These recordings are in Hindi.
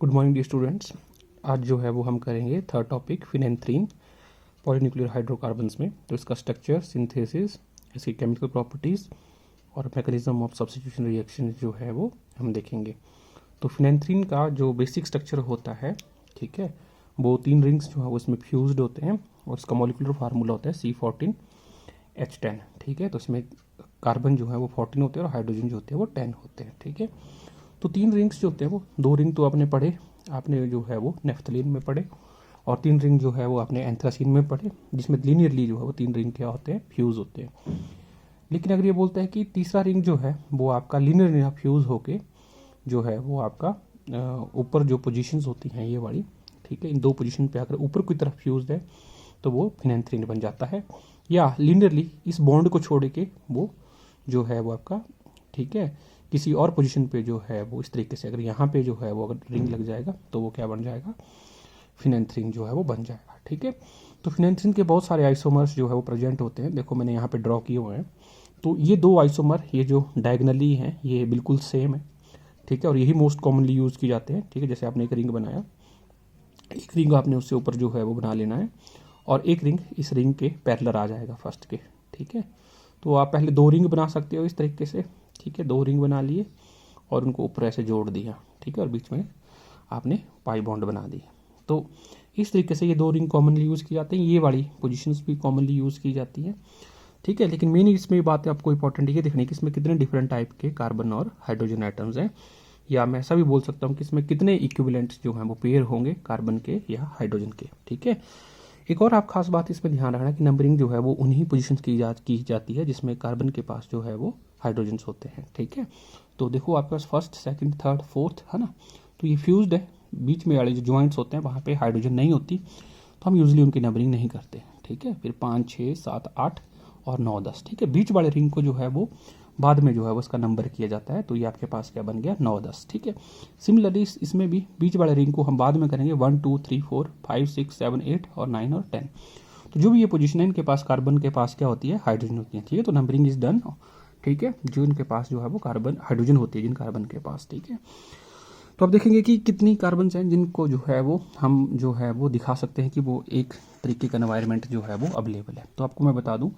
Good morning D students. आज जो है वो हम करेंगे third topic phenanthrene polynuclear hydrocarbons में। तो इसका स्ट्रक्चर, सिंथेसिस, इसकी केमिकल प्रॉपर्टीज़ और मैकेनिज्म ऑफ सब्स्टिट्यूशन रिएक्शन जो है वो हम देखेंगे। तो फिनेंथ्रीन का जो बेसिक स्ट्रक्चर होता है, ठीक है, वो 3 रिंग्स जो है वो इसमें फ्यूज्ड होते हैं और इसका मॉलिक्यूलर फार्मूला होता है C14H10। ठीक है, तो इसमें कार्बन जो है वो 14 होते हैं और हाइड्रोजन जो होते हैं वो 10 होते हैं। ठीक है, तो 3 रिंग्स जो होते हैं वो 2 रिंग तो आपने पढ़े, आपने जो है वो नेफ्थलीन में पढ़े, और 3 रिंग जो है वो आपने एंथ्रासीन में पढ़े, जिसमें लीनियरली जो है वो 3 रिंग क्या होते हैं, फ्यूज़ होते हैं। लेकिन अगर ये बोलता है कि तीसरा रिंग जो है वो आपका लीनियर फ्यूज़ होके जो है वो आपका ऊपर जो पोजीशंस होती हैं ये वाली, ठीक है, इन 2 पोजीशन पे अगर ऊपर की तरफ फ्यूज्ड है तो वो फिनेंथ्रीन बन जाता है। या लीनियरली इस बॉन्ड को छोड़ के वो जो है वो आपका, ठीक है, किसी और पोजीशन पे जो है वो इस तरीके से, अगर यहाँ पे जो है वो अगर रिंग लग जाएगा तो वो क्या बन जाएगा, फिनेंथ्रीन जो है वो बन जाएगा। ठीक है, तो फिनेंथ्रीन के बहुत सारे आइसोमर्स जो है वो प्रेजेंट होते हैं। देखो मैंने यहाँ पे ड्रॉ किए हुए हैं। तो ये 2 आइसोमर, ये जो डायगनली हैं ये बिल्कुल सेम है, ठीक है, और यही मोस्ट कॉमनली यूज़ की जाते हैं। ठीक है, जैसे आपने एक रिंग बनाया, एक रिंग आपने उससे ऊपर जो है वो बना लेना है और एक रिंग इस रिंग के पैरेलल आ जाएगा फर्स्ट के। ठीक है, तो आप पहले 2 रिंग बना सकते हो इस तरीके से। ठीक है, 2 रिंग बना लिए और उनको ऊपर ऐसे जोड़ दिया, ठीक है, और बीच में आपने पाई बॉन्ड बना दी। तो इस तरीके से ये 2 रिंग कॉमनली यूज़ की जाती हैं, ये वाली पोजीशंस भी कॉमनली यूज़ की जाती हैं। ठीक है, लेकिन मेन इसमें बात है आपको इंपॉर्टेंट ये देखनी कि इसमें कितने डिफरेंट टाइप के कार्बन और हाइड्रोजन आइटम्स हैं, या मैं ऐसा भी बोल सकता हूँ कि इसमें कितने इक्विवेलेंट्स जो हैं वो पेयर होंगे कार्बन के या हाइड्रोजन के। ठीक है, एक और आप खास बात इसमें ध्यान रखना कि नंबरिंग जो है वो उन्हीं पोजीशंस की जाती है जिसमें कार्बन के पास जो है वो हाइड्रोजन्स होते हैं। ठीक है, तो देखो आपके पास फर्स्ट, सेकंड, थर्ड, फोर्थ है ना, तो ये फ्यूज्ड है, बीच में वाले जो जॉइंट्स होते हैं वहाँ पे हाइड्रोजन नहीं होती, तो हम यूजली उनकी नंबरिंग नहीं करते। ठीक है, फिर 5, 6, 7, 8 और 9, 10। ठीक है, बीच वाले रिंग को जो है वो बाद में जो है वो उसका नंबर किया जाता है, तो ये आपके पास क्या बन गया, 9, 10। ठीक है, सिमिलरली इसमें भी बीच वाले रिंग को हम बाद में करेंगे 1, 2, 3, 4, 5, 6, 7, 8 और 9 और 10। तो जो भी ये पोजीशन है इनके पास कार्बन के पास क्या होती है, हाइड्रोजन होती है। ठीक है, तो नंबरिंग इज डन। ठीक है, जो इनके पास जो है वो कार्बन हाइड्रोजन होती है जिन कार्बन के पास। ठीक है, तो अब देखेंगे कि कितनी कार्बन हैं जिनको जो है वो हम जो है वो दिखा सकते हैं कि वो एक तरीके का एनवायरनमेंट जो है वो अवेलेबल है। तो आपको मैं बता दूं,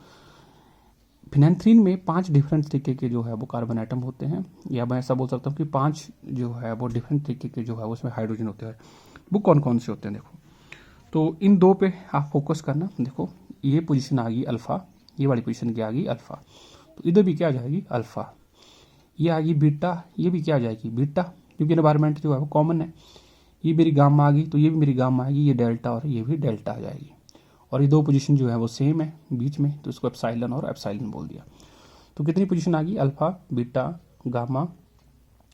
फिनेंथ्रीन में 5 डिफरेंट तरीके के जो है वो कार्बन आइटम होते हैं, या मैं ऐसा बोल सकता हूँ कि 5 जो है वो डिफरेंट तरीके के जो है उसमें हाइड्रोजन होते हैं। वो कौन कौन से होते हैं देखो, तो इन 2 पे आप फोकस करना। देखो ये पोजीशन आ गई अल्फ़ा, ये वाली पोजीशन क्या आ गई अल्फ़ा, तो इधर भी क्या आ जाएगी अल्फ़ा, ये आ गई बीटा, ये भी क्या आ जाएगी बीटा, क्योंकि एनवायरनमेंट जो है वो कॉमन है। ये मेरी गामा आ गई तो ये भी मेरी गामा आएगी, ये डेल्टा और ये भी डेल्टा आ जाएगी, और ये 2 पोजीशन जो है वो सेम है बीच में, तो इसको एप्सिलॉन और एप्सिलॉन बोल दिया। तो कितनी पोजीशन आ गई, अल्फा, बीटा, गामा,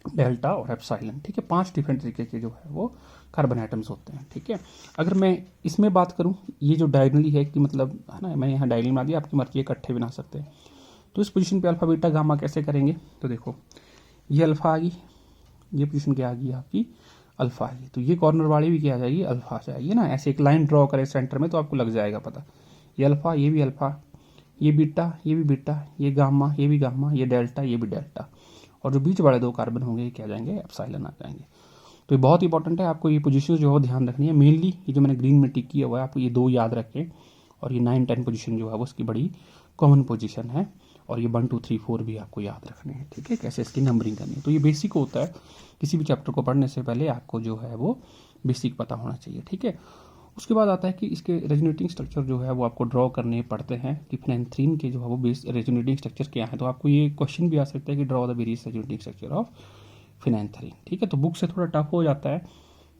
डेल्टा और एप्सिलॉन। ठीक है, 5 डिफरेंट तरीके के जो है वो कार्बन आइटम्स होते हैं। ठीक है, अगर मैं इसमें बात करूं, ये जो डायगनली है कि मतलब है ना, मैंने यहाँ डायगनली बना दिया, आपकी मर्जी इकट्ठे बना सकते हैं। तो इस पोजीशन पे अल्फा, बीटा, गामा कैसे करेंगे, तो देखो ये अल्फा आ गई, ये पोजीशन क्या आ गई आपकी अल्फा आ गई, तो ये कॉर्नर वाली भी क्या आ जाएगी अल्फा आ जाएगी ना। ऐसे एक लाइन ड्रॉ करें सेंटर में तो आपको लग जाएगा पता, ये अल्फा, ये भी अल्फा, ये बीटा, ये भी बीटा, ये गामा, ये भी गामा, ये डेल्टा, ये भी डेल्टा, और जो बीच वाले 2 कार्बन होंगे ये क्या जाएंगे, एप्सिलॉन आ जाएंगे। तो ये बहुत इंपॉर्टेंट है, आपको ये पोजीशन जो है ध्यान रखनी है। मेनली ये जो मैंने ग्रीन में टिक किया हुआ है आपको ये 2 याद रखें, और ये 9, 10 पोजीशन जो है वो उसकी बड़ी कॉमन पोजीशन है, और ये 1, 2, 3, 4 भी आपको याद रखने हैं। ठीक है, कैसे इसकी नंबरिंग करनी है, तो ये बेसिक होता है, किसी भी चैप्टर को पढ़ने से पहले आपको जो है वो बेसिक पता होना चाहिए। ठीक है, उसके बाद आता है कि इसके रेजोनेटिंग स्ट्रक्चर जो है वो आपको ड्रॉ करने पड़ते हैं कि फिनेंथ्रीन के जो है वो बेस रेजोनेटिंग स्ट्रक्चर क्या है। तो आपको ये क्वेश्चन भी आ सकता है कि draw the various resonating structure of phenanthrene. ठीक है, तो बुक से थोड़ा टफ हो जाता है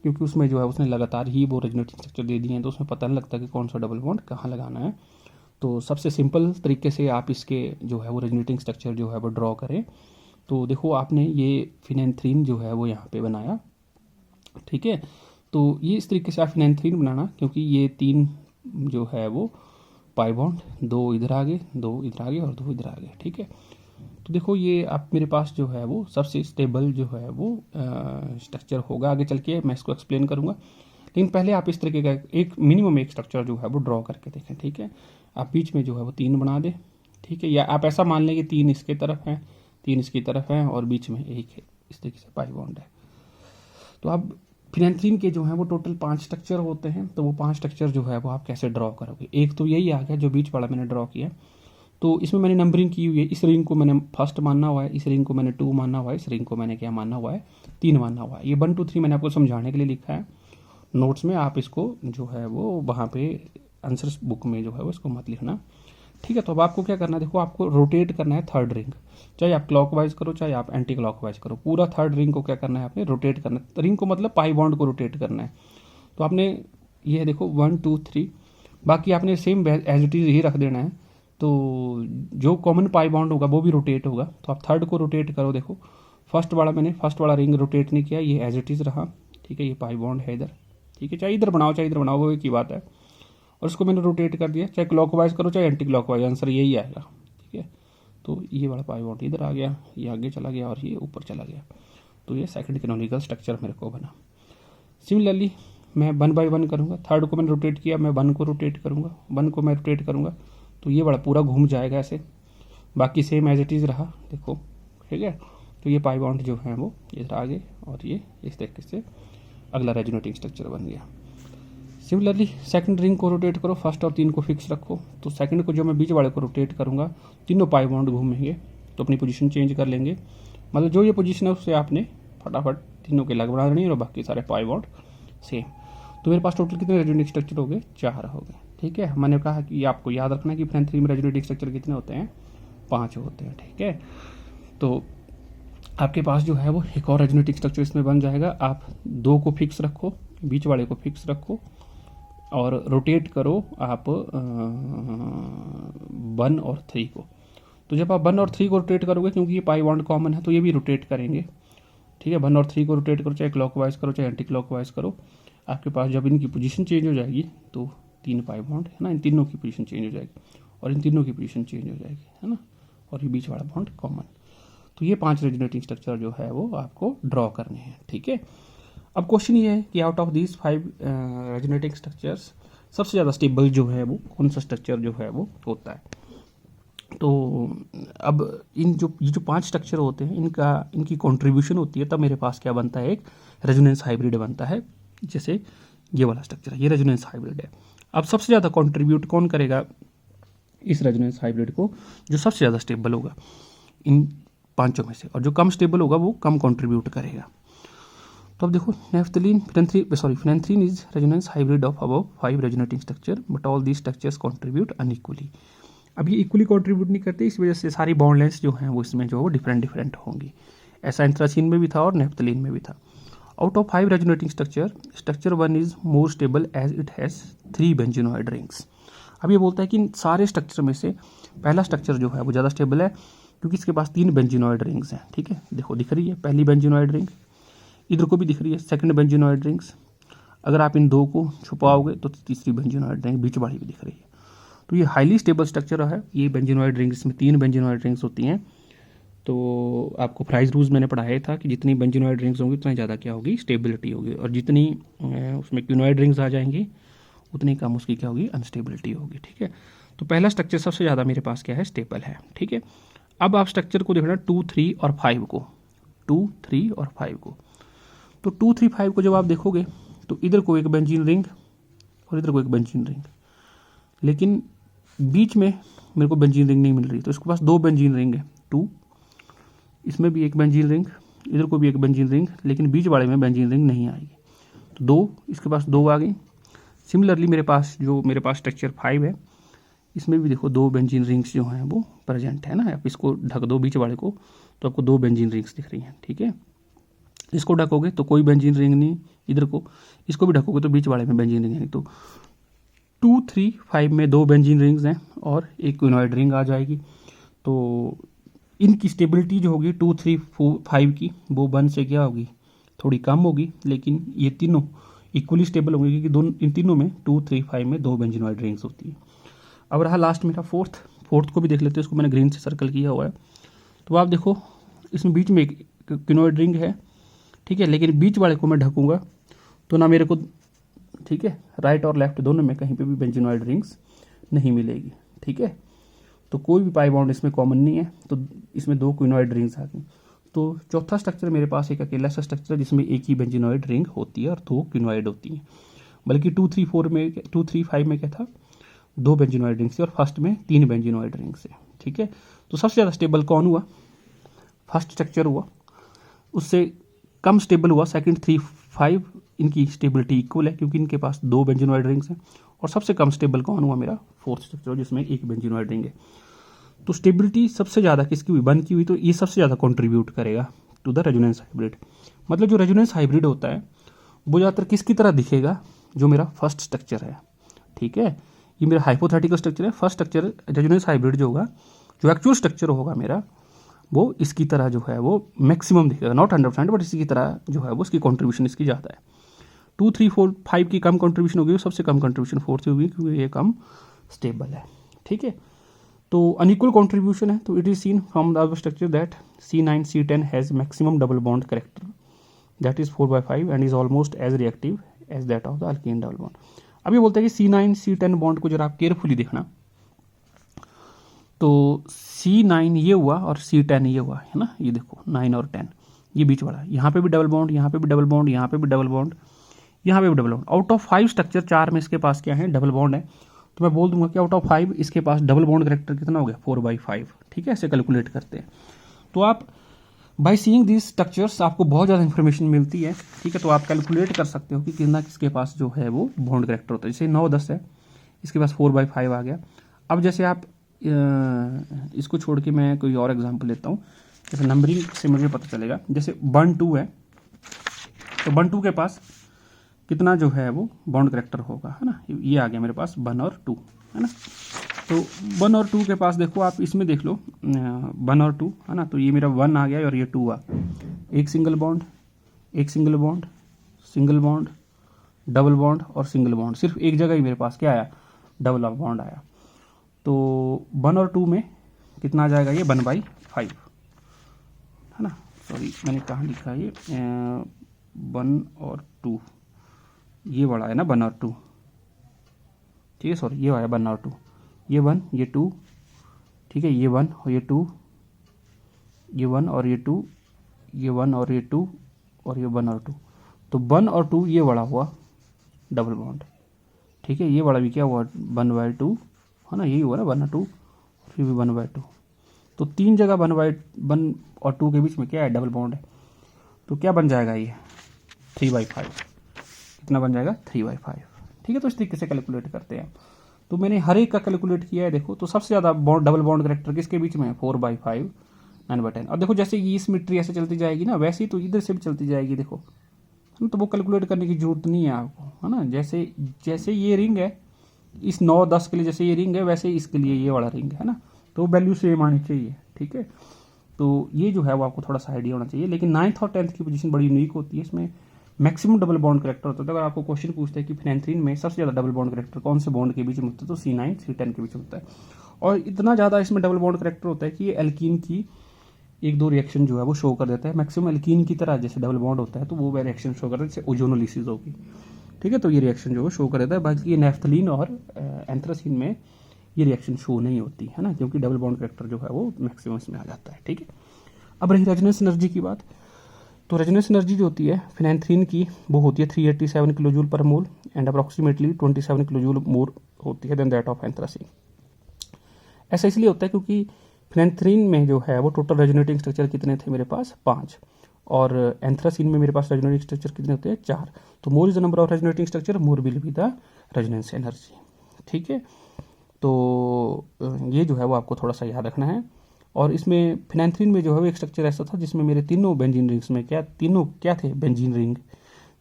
क्योंकि उसमें जो है उसने लगातार ही वो रेजोनेटिंग स्ट्रक्चर दे दिए हैं, तो उसमें पता नहीं लगता कि कौन सा डबल बॉन्ड कहाँ लगाना है। तो सबसे सिंपल तरीके से आप इसके जो है वो रेजोनेटिंग स्ट्रक्चर जो है वो ड्रॉ करें। तो देखो आपने ये फिनेंथ्रीन जो है वो यहाँ पे बनाया, ठीक है, तो ये इस तरीके से आप फिनेंथ्रीन बनाना, क्योंकि ये 3 जो है वो पाई बॉन्ड, 2 इधर आ गए, 2 इधर आ गए और 2 इधर आ गए। ठीक है, तो देखो ये आप मेरे पास जो है वो सबसे स्टेबल जो है वो स्ट्रक्चर होगा। आगे चल के मैं इसको एक्सप्लेन करूँगा, लेकिन पहले आप इस तरीके का एक मिनिमम एक स्ट्रक्चर जो है वो ड्रॉ करके देखें। ठीक है, आप बीच में जो है वो 3 बना दें। ठीक है, या आप ऐसा मान लें कि 3 इसके तरफ हैं, 3 इसकी तरफ हैं और बीच में एक है, इस तरीके से पाई बॉन्ड है। तो अब फिनेंथ्रीन के जो है वो टोटल 5 स्ट्रक्चर होते हैं, तो वो 5 स्ट्रक्चर जो है वो आप कैसे ड्रॉ करोगे। एक तो यही आ गया जो बीच वाला मैंने ड्रॉ किया, तो इसमें मैंने नंबरिंग की हुई है। इस रिंग को मैंने फर्स्ट मानना हुआ है, इस रिंग को मैंने 2 मानना हुआ है, इस रिंग को मैंने क्या मानना हुआ है, 3 मानना हुआ है। ये 1 2 3 मैंने आपको समझाने के लिए लिखा है नोट्स में, आप इसको जो है वो वहाँ पे आंसर्स बुक में जो है वो इसको मत लिखना, ठीक है। तो अब आपको क्या करना है, देखो आपको रोटेट करना है थर्ड रिंग, चाहे आप क्लॉकवाइज करो चाहे आप एंटी क्लॉकवाइज करो, पूरा थर्ड रिंग को क्या करना है आपने रोटेट करना है। रिंग को मतलब पाई बॉन्ड को रोटेट करना है। तो आपने ये देखो 1 2 3, बाकी आपने सेम एज इट इज ही रख देना है। तो जो कॉमन पाई बॉन्ड होगा वो भी रोटेट होगा। तो आप थर्ड को रोटेट करो, देखो फर्स्ट वाला रिंग रोटेट नहीं किया, ये एज इट इज रहा, ठीक है। ये पाई बॉन्ड है इधर, ठीक है, चाहे इधर बनाओ चाहे इधर बनाओ, वो एक ही बात है। और इसको मैंने रोटेट कर दिया, चाहे क्लॉकवाइज करो चाहे एंटी क्लॉकवाइज, आंसर यही आएगा, ठीक है। तो ये वाला पाई बॉन्ड इधर आ गया, ये आगे चला गया और ये ऊपर चला गया। तो ये सेकंड कैनोनिकल स्ट्रक्चर मेरे को बना। सिमिलरली मैं 1 बाय 1 करूँगा, थर्ड को मैंने रोटेट किया, मैं 1 को रोटेट करूँगा, 1 को मैं रोटेट करूँगा, तो ये वाला पूरा घूम जाएगा ऐसे, बाकी सेम एज इट इज़ रहा, देखो, ठीक है। तो ये पाई बॉन्ड जो है वो इधर आ गए और ये इस तरीके से अगला रेजोनेटिंग स्ट्रक्चर बन गया। सिमिलरली सेकंड रिंग को रोटेट करो, फर्स्ट और 3 को फिक्स रखो। तो सेकंड को जो मैं बीच वाले को रोटेट करूँगा, तीनों पाई बॉन्ड घूमेंगे, तो अपनी पोजीशन चेंज कर लेंगे, मतलब जो ये पोजीशन है उससे आपने फटाफट तीनों के अलग बना देनी और बाकी सारे पाई बॉन्ड सेम। तो मेरे पास टोटल कितने रेजोनेटिंग स्ट्रक्चर हो गए, 4 हो गए, ठीक है। मैंने कहा कि आपको याद रखना है कि फिनेंथ्रीन में रेजोनेटिंग स्ट्रक्चर कितने होते हैं, 5 होते हैं, ठीक है। तो आपके पास जो है वो एक और रेजोनेटिंग स्ट्रक्चर इसमें बन जाएगा। आप 2 को फिक्स रखो, बीच वाले को फिक्स रखो और रोटेट करो आप 1 और 3 को। तो जब आप 1 और 3 को रोटेट करोगे, क्योंकि ये पाई बॉन्ड कॉमन है तो ये भी रोटेट करेंगे, ठीक है। 1 और 3 को रोटेट करो, चाहे क्लॉकवाइज करो चाहे एंटी क्लॉकवाइज करो, आपके पास जब इनकी पोजीशन चेंज हो जाएगी तो 3 पाई बॉन्ड है ना, इन तीनों की पोजीशन चेंज हो जाएगी और इन तीनों की पोजीशन चेंज हो जाएगी, है ना, और ये बीच वाला बॉन्ड कॉमन। तो ये 5 रेजोनेटिंग स्ट्रक्चर जो है वो आपको ड्रॉ करने हैं, ठीक है। अब क्वेश्चन ये है कि out of these 5 resonating structures सबसे ज़्यादा स्टेबल जो है वो कौन सा स्ट्रक्चर जो है वो होता है। तो अब ये जो 5 स्ट्रक्चर होते हैं इनकी कंट्रीब्यूशन होती है, तब मेरे पास क्या बनता है, एक रेजोनेंस हाइब्रिड बनता है। जैसे ये वाला स्ट्रक्चर है, ये रेजोनेंस हाइब्रिड है। अब सबसे ज़्यादा कंट्रीब्यूट कौन करेगा इस रेजोनेंस हाइब्रिड को, जो सबसे ज़्यादा स्टेबल होगा इन 5 में से, और जो कम स्टेबल होगा वो कम कंट्रीब्यूट करेगा। तो अब देखो phenanthrene is resonance hybrid of above 5 resonating structure, but all these structures contribute unequally. अब ये इक्वली कंट्रीब्यूट नहीं करते, इस वजह से सारी बॉन्ड लेंथ्स जो हैं वो इसमें जो है वो डिफरेंट होंगी। ऐसा एंथ्रासीन में भी था और नेफ्थलीन में भी था। Out of 5 resonating structure 1 is more stable as it has 3 benzenoid rings. अब ये बोलता है कि इन सारे स्ट्रक्चर में से पहला स्ट्रक्चर जो है वो ज़्यादा स्टेबल है क्योंकि इसके पास 3 बेंजीनोइड रिंग्स हैं, ठीक है। देखो दिख रही है पहली बेंजीनोइड रिंग, इधर को भी दिख रही है सेकंड बेंजीनोइड रिंग्स। अगर आप इन 2 को छुपाओगे तो तीसरी बेंजीनोइड रिंग बीच वाली भी दिख रही है। तो ये हाईली स्टेबल स्ट्रक्चर है। ये बेंजीनोइड रिंग्स में 3 बेंजीनोइड रिंग्स होती हैं। तो आपको प्राइस रूल्स मैंने पढ़ाया था कि जितनी बेंजीनोइड रिंग्स होंगी उतना ज़्यादा क्या होगी, स्टेबिलिटी होगी, और जितनी उसमें क्यूनोइड रिंग्स आ जाएंगी उतनी कम उसकी क्या होगी, अनस्टेबिलिटी होगी, ठीक है। तो पहला स्ट्रक्चर सबसे ज़्यादा मेरे पास क्या है, स्टेबल है, ठीक है। अब आप स्ट्रक्चर को देखना 2 3 और 5 को, 2 3 और 5 को। तो 2 3 5 को जब आप देखोगे तो इधर को एक बेंजीन रिंग और इधर को एक बेंजीन रिंग, लेकिन बीच में मेरे को बेंजीन रिंग नहीं मिल रही। तो इसके पास 2 बेंजीन रिंग है, 2, इसमें भी एक बेंजीन रिंग, इधर को भी एक बेंजीन रिंग, लेकिन बीच वाले में बेंजीन रिंग नहीं आएगी। तो 2, इसके पास 2 आ गई। सिमिलरली मेरे पास स्ट्रक्चर 5 है, इसमें भी देखो 2 बेंजीन रिंग्स जो हैं वो प्रेजेंट है ना। आप इसको ढक दो बीच वाले को तो आपको 2 बेंजीन रिंग्स दिख रही हैं, ठीक है। इसको ढकोगे तो कोई बेंजीन रिंग नहीं, इधर को इसको भी ढकोगे तो बीच वाले में बेंजीन रिंग नहीं। तो 2 3 5 में 2 बेंजीन रिंग्स हैं और एक क्विनोइड रिंग आ जाएगी। तो इनकी स्टेबिलिटी जो होगी 2 3 5 की वो 1 से क्या होगी, थोड़ी कम होगी, लेकिन ये तीनों इक्वली स्टेबल होंगे क्योंकि इन तीनों में 2 3 5 में 2 बेंजीनोइड रिंग्स होती है। अब रहा लास्ट मेरा फोर्थ को भी देख लेते हैं। इसको मैंने ग्रीन से सर्कल किया हुआ है। तो आप देखो इसमें बीच में एक क्विनोइड रिंग है, ठीक है, लेकिन बीच वाले को मैं ढकूंगा तो ना मेरे को, ठीक है, राइट और लेफ्ट दोनों में कहीं पे भी बेंजीनोइड रिंग्स नहीं मिलेगी, ठीक है। तो कोई भी पाई बॉन्ड इसमें कॉमन नहीं है, तो इसमें 2 क्विनोइड रिंग्स आ गई। तो चौथा स्ट्रक्चर मेरे पास एक अकेला सा स्ट्रक्चर है जिसमें एक ही बेंजीनॉइड रिंग होती है और 2 क्विनॉइड होती हैं, बल्कि 2, 3, 5 में क्या था, 2 बेंजीनॉइड रिंग्स थी और फर्स्ट में 3 बेंजीनॉइड रिंग्स है। ठीक है, तो सबसे ज़्यादा स्टेबल कौन हुआ, फर्स्ट स्ट्रक्चर हुआ, उससे कम स्टेबल हुआ सेकंड, 3, 5, इनकी स्टेबिलिटी इक्वल है क्योंकि इनके पास 2 बेंजीनॉइड रिंग्स हैं, और सबसे कम स्टेबल कौन हुआ, मेरा फोर्थ स्ट्रक्चर जिसमें एक बेंजीनॉइड रिंग है। तो स्टेबिलिटी सबसे ज़्यादा किसकी हुई, 1 की हुई, तो ये सबसे ज़्यादा कंट्रीब्यूट करेगा टू द रेजोनेंस हाइब्रिड। मतलब जो रेजोनेंस हाइब्रिड होता है वो ज़्यादातर किसकी तरह दिखेगा, जो मेरा फर्स्ट स्ट्रक्चर है। ठीक है, ये मेरा हाइपोथेटिकल स्ट्रक्चर है। फर्स्ट स्ट्रक्चर रेजोनेंस हाइब्रिड जो होगा, जो एक्चुअल स्ट्रक्चर होगा मेरा, वो इसकी तरह जो है वो मैक्सिमम दिखेगा, नॉट 100%, बट इसी की तरह जो है वो इसकी कॉन्ट्रीब्यूशन इसकी ज़्यादा है। 2, 3, 4, 5 की कम कॉन्ट्रीब्यूशन होगी, सबसे कम कॉन्ट्रीब्यूशन 4 से होगी क्योंकि ये कम स्टेबल है। ठीक है, तो अनइक्वल कॉन्ट्रीब्यूशन है, तो it is seen from the structure that C9 C10 has maximum double bond character that is 4/5 and is almost as reactive as that of the alkene double bond. अब ये बोलते हैं कि C9 C10 बॉन्ड को जरा आप केयरफुली देखना, तो C9 ये हुआ और C10 ये हुआ है ना, ये देखो 9 और 10 ये बीच वाला, यहाँ पे भी डबल बॉन्ड, यहाँ पे भी डबल बॉन्ड, यहाँ पे भी डबल बॉन्ड, यहाँ पे भी double bond. Out of 5 structure 4 में इसके पास क्या है, डबल बॉन्ड है, तो मैं बोल दूंगा कि आउट ऑफ 5 इसके पास डबल बॉन्ड करेक्टर कितना हो गया, 4/5। ठीक है, ऐसे कैलकुलेट करते हैं। तो आप बाय सीइंग दीज स्ट्रक्चर्स आपको बहुत ज़्यादा इन्फॉर्मेशन मिलती है। ठीक है, तो आप कैलकुलेट कर सकते हो कि कितना किसके पास जो है वो बॉन्ड करेक्टर होता है। जैसे 9, 10 है, इसके पास 4/5 आ गया। अब जैसे आप इसको छोड़ के मैं कोई और एग्जांपल लेता हूँ, जैसे नंबरिंग से मुझे पता चलेगा। जैसे 1, 2 है, तो 1, 2 के पास कितना जो है वो बॉन्ड करेक्टर होगा, है ना, ये आ गया मेरे पास 1 और 2, है ना। तो 1 और 2 के पास देखो, आप इसमें देख लो 1 और 2, है ना, तो ये मेरा 1 आ गया और ये 2 आ, एक सिंगल बॉन्ड, एक single bond, single bond, double bond और सिंगल बॉन्ड। सिर्फ एक जगह ही मेरे पास क्या आया, डबल बॉन्ड आया। तो 1 और 2 में कितना आ जाएगा, ये 1/5, है ना। सॉरी, मैंने कहाँ लिखा है ये 1 और 2, ये बड़ा है ना 1 और 2, ठीक है, सॉरी ये आया 1 और 2, ये 1 ये 2, ठीक है, ये 1 और ये 2, ये 1 और ये 2, ये 1 और ये 2 और ये 1 और 2। तो 1 और 2 ये बड़ा हुआ डबल बॉन्ड। ठीक है, ये बड़ा भी क्या हुआ 1/2, है ना, यही हुआ ना 1 और 2, फिर भी 1/2। तो 3 जगह 1 और 2 के बीच में क्या है, डबल बॉन्ड है। तो क्या बन जाएगा ये 3/5, कितना बन जाएगा 3/5। ठीक है, तो इस तरीके से कैलकुलेट करते हैं। तो मैंने हर एक का कैलकुलेट किया है, देखो, तो सबसे ज़्यादा डबल बॉन्ड करेक्टर किसके बीच में है, 4/5, 9/10। और देखो जैसे ये सिमेट्री ऐसे चलती जाएगी ना, वैसे ही तो इधर से भी चलती जाएगी, देखो, तो वो कैलकुलेट करने की जरूरत नहीं है आपको, है ना। जैसे जैसे ये रिंग है, इस 9, 10 के लिए जैसे ये रिंग है, वैसे ही इसके लिए ये वाला रिंग है ना, तो वैल्यू सेम आनी चाहिए। ठीक है, तो ये जो है वो आपको थोड़ा सा आइडिया होना चाहिए। लेकिन 9th और 10th की पोजीशन बड़ी यूनिक होती है, इसमें मैक्सिमम डबल बॉन्ड करेक्टर होता है। तो अगर आपको क्वेश्चन पूछते हैं कि फिनेंथ्रीन में सबसे ज़्यादा डबल बॉन्ड करेक्टर कौन से बॉन्ड के बीच में होता है, तो C9 C10 के बीच होता है। और इतना ज़्यादा इसमें डबल बॉन्ड करेक्टर होता है कि ये एल्कीन की 1-2 रिएक्शन जो है वो शो कर देता है। मैक्सिमम एल्कीन की तरह जैसे डबल बॉन्ड होता है तो वो रिएक्शन शो करता है, जैसे ओजोनोलिसिस होगी। ठीक है, तो ये रिएक्शन जो है शो कर देता है। बाकी ये नेफ्थलीन और एंथ्रासीन में ये रिएक्शन शो नहीं होती है ना, क्योंकि डबल बॉन्ड करेक्टर जो है वो मैक्सिमम इसमें आ जाता है। ठीक है, अब रही रेजोनेंस एनर्जी की बात। तो रेजोनेंस एनर्जी जो होती है फिनेंथ्रीन की, वो होती है 387 किलो जूल पर mole and approximately 27 kilo joule more होती है देन दैट ऑफ एंथ्रासीन। ऐसा इसलिए होता है क्योंकि फिनेंथ्रीन में जो है वो टोटल रेजोनेटिंग स्ट्रक्चर कितने थे मेरे पास, 5, और एंथ्रासीन में मेरे पास रेजोनेटिंग स्ट्रक्चर कितने होते हैं, 4। तो मोर is the number of resonating structure, more will be the resonance energy. ठीक है, तो ये जो है वो आपको थोड़ा सा याद रखना है। और इसमें फिनेंथ्रीन में जो है वो एक स्ट्रक्चर ऐसा था जिसमें मेरे तीनों बेंजीन रिंग्स में तीनों क्या थे, बेंजीन रिंग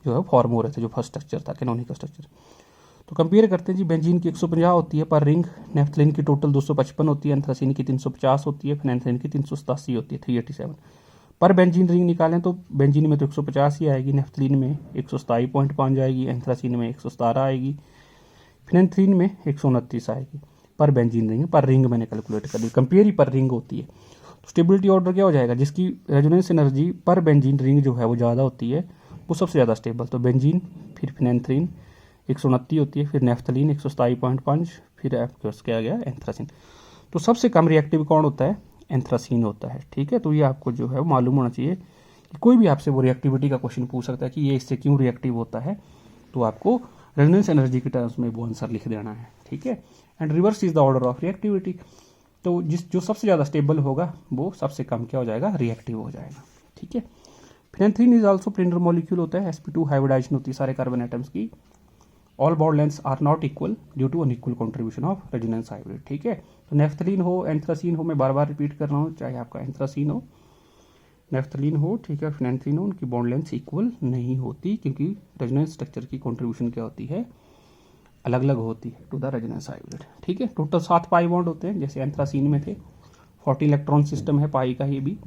जो है फॉर्म हो रहे थे, जो फर्स्ट स्ट्रक्चर था कैनोनिकल स्ट्रक्चर। तो कंपेयर करते हैं जी, बेंजीन की 150 होती है पर रिंग, नेफ्थलीन की टोटल 255 होती है, एंथ्रासीन की 350 होती है, फिनेंथ्रीन की 387 होती है, 387 पर बेंजीन रिंग निकालें तो बेंजीन में तो 150 ही आएगी, नेफ्थलीन में 127.5 आएगी, एंथ्रासीन में 117 आएगी, फिनेंथ्रीन में 129 आएगी पर बेंजीन रिंग। पर रिंग मैंने कैलकुलेट कर दी, कंपेयर ही पर रिंग होती है। तो स्टेबिलिटी ऑर्डर क्या हो जाएगा, जिसकी रेजोनेंस एनर्जी पर बेंजीन रिंग जो है वो ज़्यादा होती है वो सबसे ज़्यादा स्टेबल। तो बेंजीन, फिर फिनेंथ्रीन 129 होती है, फिर नेफ्थलीन 127.5, फिर आपके पास क्या गया एंथ्रासीन। तो सबसे कम रिएक्टिव कौन होता है, एंथ्रासीन होता है। ठीक है, तो ये आपको जो है वो मालूम होना चाहिए कि कोई भी आपसे वो रिएक्टिविटी का क्वेश्चन पूछ सकता है कि ये इससे क्यों रिएक्टिव होता है, तो आपको रेजोनेंस एनर्जी के टर्म्स में वो आंसर लिख देना है। ठीक है, and reverse is the order of reactivity, तो जो सबसे ज़्यादा स्टेबल होगा वो सबसे कम क्या हो जाएगा, रिएक्टिव हो जाएगा। ठीक है, phenanthrene is also planar molecule होता है, sp2 हाइब्रिडाइजेशन होती है सारे कार्बन एटम्स की। All bond lengths are not equal due to unequal contribution of resonance hybrid. ठीक है, तो नेफ्थलीन हो, एंथ्रासीन हो, मैं बार बार रिपीट कर रहा हूँ, चाहे आपका एंथ्रासीन हो, नेफ्थलीन हो, ठीक है, फिनेंथ्रीन हो, उनकी बॉन्ड लेंथ इक्वल नहीं होती क्योंकि रेजोनेंस स्ट्रक्चर की कंट्रीब्यूशन क्या होती है, अलग अलग होती है टू द रेजोनेंस हाइब्रिड। ठीक है, टोटल 7 पाई बॉन्ड होते हैं, जैसे एंथ्रासीन में थे। 40 इलेक्ट्रॉन सिस्टम है पाई का ये भी,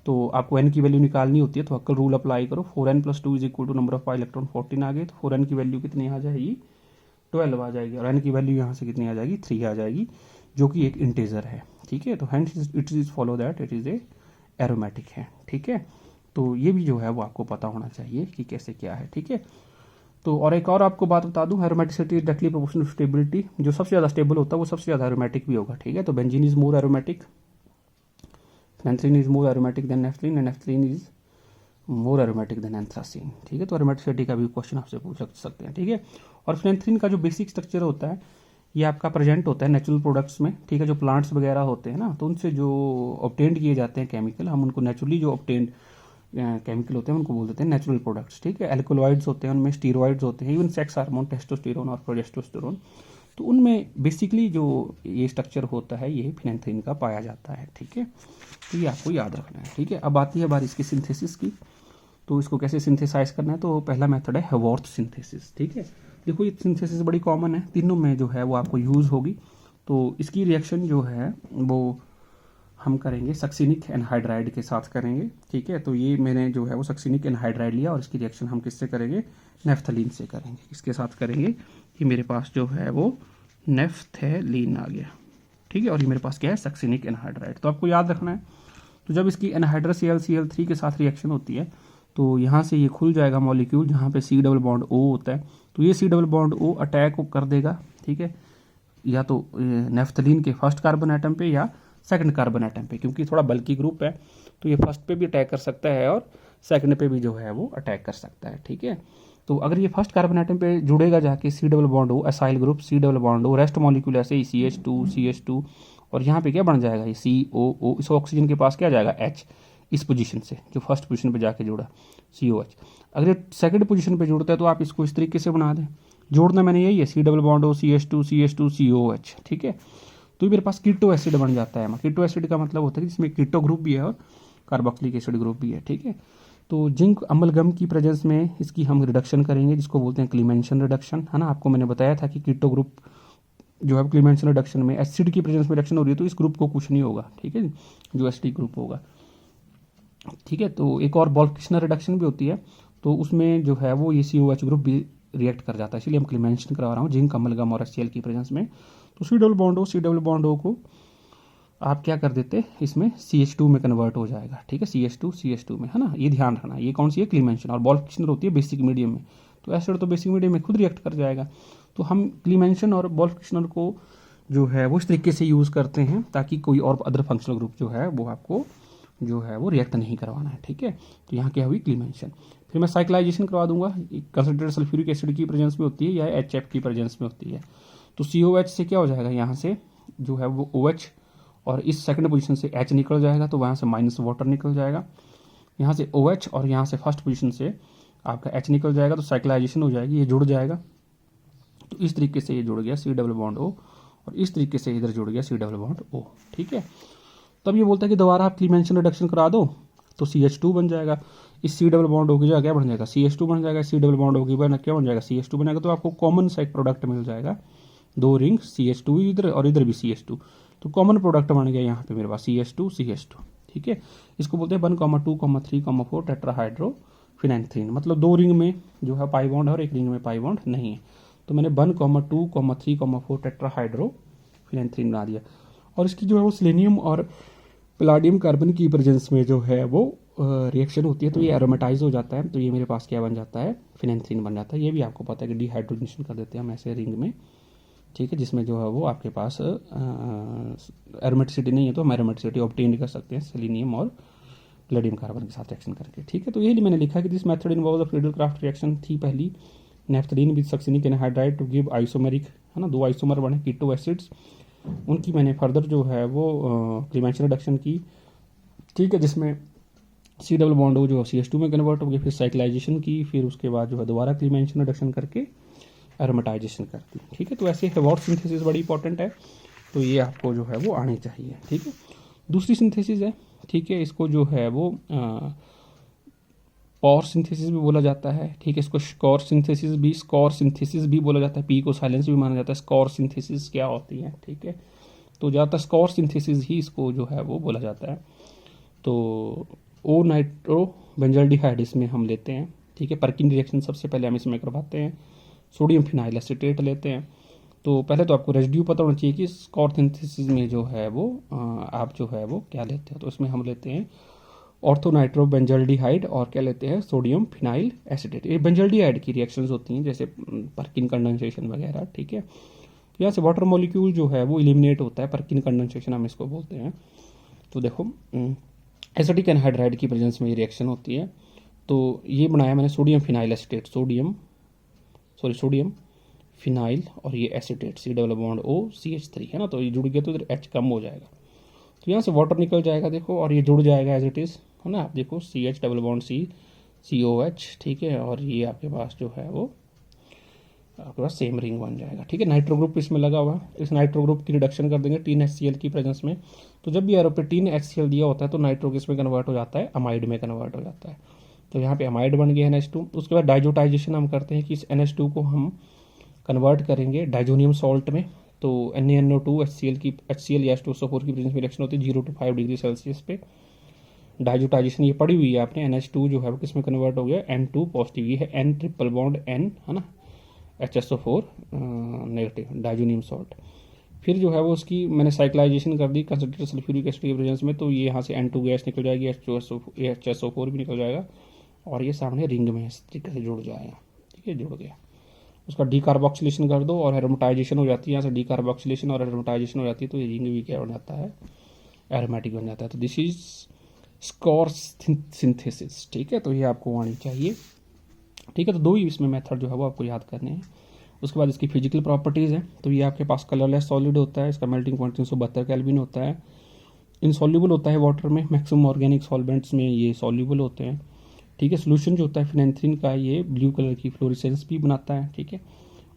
तो आपको n की वैल्यू निकालनी होती है, तो अक्ल रूल अप्लाई करो, 4n+2 is equal to number of pi electron 14 आ गए, तो 4n की वैल्यू कितनी आ जाएगी, 12 आ जाएगी, और n की वैल्यू यहाँ से कितनी आ जाएगी, 3 आ जाएगी, जो कि एक इंटीजर है। ठीक है, तो hence it is follow that it is a aromatic है। ठीक है, तो ये भी जो है वो आपको पता होना चाहिए कि कैसे क्या है। ठीक है, तो और एक और आपको बात बता दूं, aromaticity is directly proportional to stability, जो सबसे ज़्यादा स्टेबल होता है वो सबसे ज़्यादा एरोमेटिक भी होगा। ठीक है, तो benzene is more aromatic, phenanthrene is more aromatic than naphthalene, and naphthalene is more aromatic than anthracene. ठीक है, तो एरोमेटिसिटी का भी क्वेश्चन आपसे पूछ सकते हैं। ठीक है, और फिनेंथ्रीन का जो बेसिक स्ट्रक्चर होता है ये आपका प्रेजेंट होता है नेचुरल प्रोडक्ट्स में। ठीक है, जो प्लांट्स वगैरह होते हैं ना, तो उनसे जो ऑब्टेंड किए जाते हैं केमिकल, हम उनको नेचुरली जो ऑब्टेंड केमिकल होते हैं उनको बोल देते हैं नेचुरल प्रोडक्ट्स। ठीक है, एल्कोलॉइड्स होते हैं, उनमें स्टीरॉइड्स होते हैं, इवन सेक्स हार्मोन टेस्टोस्टेरोन और प्रोजेस्टोस्टेरोन, तो उनमें बेसिकली जो ये स्ट्रक्चर होता है ये फिनेंथ्रीन का पाया जाता है। ठीक है, तो ये आपको याद रखना है। ठीक है, अब आती है बारी इसकी सिंथेसिस की, तो इसको कैसे सिंथेसाइज करना है, तो पहला मेथड है हेवॉर्थ सिंथेसिस। ठीक है, देखो ये सिंथेसिस बड़ी कॉमन है, तीनों में जो है वो आपको यूज़ होगी। तो इसकी रिएक्शन जो है वो हम करेंगे सक्सिनिक एनहाइड्राइड के साथ करेंगे। ठीक है, तो ये मैंने जो है वो सक्सिनिक एनहाइड्राइड लिया और इसकी रिएक्शन हम किससे करेंगे, नेफ्थलीन से करेंगे। किसके साथ करेंगे, कि मेरे पास जो है वो नेफ्थलीन आ गया। ठीक है, और ये मेरे पास क्या है, सक्सिनिक एनहाइड्राइड। तो आपको याद रखना है, तो जब इसकी एनहाइड्रस Cl के साथ रिएक्शन होती है तो यहाँ से ये खुल जाएगा मॉलिक्यूल जहाँ पे C डबल बॉन्ड O होता है, तो ये C double bond O attack कर देगा। ठीक है, या तो नेफ्थलीन के फर्स्ट कार्बन एटम पे या सेकंड कार्बन एटम पे, क्योंकि थोड़ा बल्की ग्रुप है तो ये फर्स्ट पे भी अटैक कर सकता है और सेकंड पे भी जो है वो अटैक कर सकता है। ठीक है, तो अगर ये फर्स्ट कार्बन एटम पे जुड़ेगा जाके C double bond O, acyl group C double bond O, rest molecule ऐसे ही CH2 और यहाँ पे क्या बन जाएगा, ये COO, इस ऑक्सीजन के पास क्या जाएगा, H, इस पोजीशन से जो फर्स्ट पोजीशन पे जाके जुड़ा COH। अगर ये सेकंड पोजीशन पे जुड़ता है तो आप इसको इस तरीके से बना दें, जोड़ना मैंने यही है, C double bond O CH2 COH। ठीक है, तो मेरे पास कीटो एसिड बन जाता है। कीटो एसिड का मतलब होता है जिसमें कीटो ग्रुप भी है और कार्बोक्सिलिक एसिड ग्रुप भी है। ठीक है, तो जिंक अम्लगम की प्रेजेंस में इसकी हम रिडक्शन करेंगे, जिसको बोलते हैं क्लीमेंशन रिडक्शन, है ना। आपको मैंने बताया था कि कीटो ग्रुप जो है क्लीमेंशन रिडक्शन में एसिड की प्रेजेंस में रिडक्शन हो रही है तो इस ग्रुप को कुछ नहीं होगा। ठीक है, जो एसिडिक ग्रुप होगा। ठीक है, तो एक और बॉल्किशनर रिडक्शन भी होती है, तो उसमें जो है वो ये COH ग्रुप भी रिएक्ट कर जाता है, इसलिए हम क्लीमेंशन करवा रहा हूँ जिंक अम्लगम और HCl की प्रेजेंस में। तो C डबल बॉन्ड O को आप क्या कर देते, इसमें CH2 में कन्वर्ट हो जाएगा। ठीक है, CH2 में, है ना, ये ध्यान रखना। ये कौन सी है, क्लीमेंशन, और बॉल्किशनर होती है बेसिक मीडियम में, तो एसिड तो बेसिक मीडियम में खुद रिएक्ट कर जाएगा। तो हम क्लीमेंशन और बॉल्किशनर को जो है वो इस तरीके से यूज़ करते हैं ताकि कोई और अदर फंक्शनल ग्रुप जो है वो आपको जो है वो रिएक्ट नहीं करवाना है। ठीक है, तो यहाँ क्या हुई, क्लीमेंशन। फिर मैं साइक्लाइजेशन करवा दूंगा, कंसंट्रेटेड सल्फ्यूरिक एसिड की प्रेजेंस में होती है या HF की प्रेजेंस में होती है। तो COH से क्या हो जाएगा, यहाँ से जो है वो OH, और इस सेकंड पोजीशन से H निकल जाएगा तो वहाँ से माइनस वाटर निकल जाएगा, यहाँ से OH और यहाँ से फर्स्ट पोजीशन से आपका H निकल जाएगा, तो साइक्लाइजेशन हो जाएगी, ये जुड़ जाएगा। तो इस तरीके से ये जुड़ गया C डबल बॉन्ड O, और इस तरीके से इधर जुड़ गया C डबल बॉन्ड O। ठीक है, तब ये बोलता है कि दोबारा आप क्लीमेंशन रिडक्शन करा दो तो CH2 बन जाएगा, इस C डबल बॉन्ड O की जगह क्या बन जाएगा, CH2 बन जाएगा, C डबल बॉन्ड O की जगह क्या बन जाएगा, CH2 बनेगा। तो आपको कॉमन सा एक प्रोडक्ट मिल जाएगा, 2 रिंग CH2 इधर और इधर भी CH2, तो कॉमन प्रोडक्ट बन गया यहाँ पे मेरे पास CH2। ठीक है, इसको बोलते हैं 1, 2, 3, 4 टेट्राहाइड्रो फिनेंथ्रीन, मतलब 2 रिंग में जो है पाई बॉन्ड है और 1 रिंग में पाई बॉन्ड नहीं है। तो मैंने 1, 2, 3, 4 टेट्राहाइड्रो फिनेंथ्रीन बना दिया, और इसकी जो है वो सेलेनियम और पैलाडियम कार्बन की प्रेजेंस में जो है वो रिएक्शन होती है, तो ये एरोमेटाइज हो जाता है, तो ये मेरे पास क्या बन जाता है, फिनेंथ्रीन बन जाता है। ये भी आपको पता है कि डिहाइड्रोजनेशन कर देते हैं हम ऐसे रिंग में ठीक है, जिसमें जो है वो आपके पास एरोमेटिसिटी नहीं है तो हम एरोमेटिसिटी ऑब्टेन कर सकते हैं सेलेनियम और पैलेडियम कार्बन के साथ रिएक्शन करके। ठीक है, तो यही मैंने लिखा कि this method involves a Friedel Crafts reaction थी पहली, naphthalene with succinic anhydride to give isomeric, है ना, 2 आइसोमर बने कीटो एसिड्स, उनकी मैंने फर्दर जो है वो क्लीवेंशन रिडक्शन की। ठीक है, जिसमें सी डबल बॉन्ड हो जो CH2 में कन्वर्ट हो गया, फिर साइक्लाइजेशन की, फिर उसके बाद जो है दोबारा क्लीवेंशन रिडक्शन करके एरोमेटाइजेशन करती। ठीक है, तो ऐसे हेवॉट सिंथेसिस बड़ी इंपॉर्टेंट है, तो ये आपको जो है वो आनी चाहिए। ठीक है, दूसरी सिंथेसिस है, ठीक है, इसको जो है वो पॉर सिंथेसिस भी बोला जाता है। ठीक है, इसको स्कोर सिंथेसिस भी बोला जाता है, पी को साइलेंस भी माना जाता है। स्कोर सिंथेसिस क्या होती है? ठीक है, तो ज़्यादातर स्कोर सिंथेसिस ही इसको जो है वो बोला जाता है। तो ओ नाइट्रो बेंजल्डिहाइड इसमें हम लेते हैं। ठीक है, पर्किन रिएक्शन सबसे पहले हम इसमें करवाते हैं, सोडियम फिनाइल एसीटेट लेते हैं। तो पहले तो आपको रेसिड्यू पता होना चाहिए कि स्कोर सिंथेसिस में जो है वो आप जो है वो क्या लेते हो। तो इसमें हम लेते हैं ऑर्थोनाइट्रो बेंजल्डिहाइड और क्या लेते हैं, सोडियम फिनाइल एसीटेट। ये बेंजल्डिहाइड की रिएक्शंस होती हैं, जैसे पर्किन कंडेंसेशन वगैरह। ठीक है, तो यहाँ से वाटर मॉलिक्यूल जो है वो इलिमिनेट होता है, पर्किन कंडेंसेशन हम इसको बोलते हैं। तो देखो एसिटिक एनहाइड्राइड की प्रेजेंस में ये रिएक्शन होती है। तो ये बनाया मैंने sodium phenyl acetate, sodium phenyl और ये acetate C double bond O CH3, है ना, तो ये जुड़ गया तो इधर H कम हो जाएगा, तो यहाँ से वाटर निकल जाएगा देखो, और ये जुड़ जाएगा एज इट इज़, है ना। आप देखो CH double bond C COH, ठीक है, और ये आपके पास जो है वो आपके पास सेम रिंग बन जाएगा। ठीक है, नाइट्रो ग्रुप इसमें लगा हुआ है, इस नाइट्रो ग्रुप की रिडक्शन कर देंगे 3HCl की प्रेजेंस में। तो जब भी एरो पे 3HCl दिया होता है तो नाइट्रो किस में कन्वर्ट हो जाता है, अमाइड में कन्वर्ट हो जाता है। तो यहाँ पे अमाइड बन गया NH2। उसके बाद डाइजोटाइजेशन हम करते हैं कि इस NH2 को हम कन्वर्ट करेंगे डाइजोनियम सॉल्ट में। तो NaNO2 HCl या H2SO4 की प्रेजेंस में रिएक्शन होती है 0 to 5 डिग्री सेल्सियस पे। डाइजोटाइजेशन ये पड़ी हुई है आपने, NH2 जो है वो किस में कन्वर्ट हो गया, N2 पॉजिटिव, ये है N ट्रिपल बॉन्ड N, है ना, HSO4 नेगेटिव, डाइजोनियम सॉल्ट। फिर जो है वो उसकी मैंने साइक्लाइजेशन कर दी कंसंट्रेटेड सल्फ्यूरिक एसिड की प्रेजेंस में, तो ये यहाँ से N2 गैस निकल जाएगी, HSO4 भी निकल जाएगा, और ये सामने रिंग में इस तरीके से जुड़ जाएगा। ठीक है, जुड़ गया। उसका डीकार्बोक्सिलेशन कर दो और एरोमेटाइजेशन हो जाती है, यहाँ से डीकार्बोक्सिलेशन और एरोमेटाइजेशन हो जाती है, तो ये रिंग भी क्या बन जाता है, एरोमेटिक बन जाता है। तो दिस इज स्कोर सिंथेसिस। ठीक है, तो ये आपको आनी चाहिए। ठीक है, तो 2 ही इसमें मेथड जो है वो आपको याद करने हैं। उसके बाद इसकी फिजिकल प्रॉपर्टीज़ हैं, तो ये आपके पास कलरलेस सॉलिड होता है, इसका मेल्टिंग पॉइंट 372 केल्विन होता है, इनसॉल्युबल होता है वाटर में, मैक्सिमम ऑर्गेनिक सॉल्वेंट्स में ये सॉल्युबल होते हैं। ठीक है, सोल्यूशन जो होता है फिनेंथ्रीन का ये ब्लू कलर की फ्लोरेसेंस भी बनाता है। ठीक है,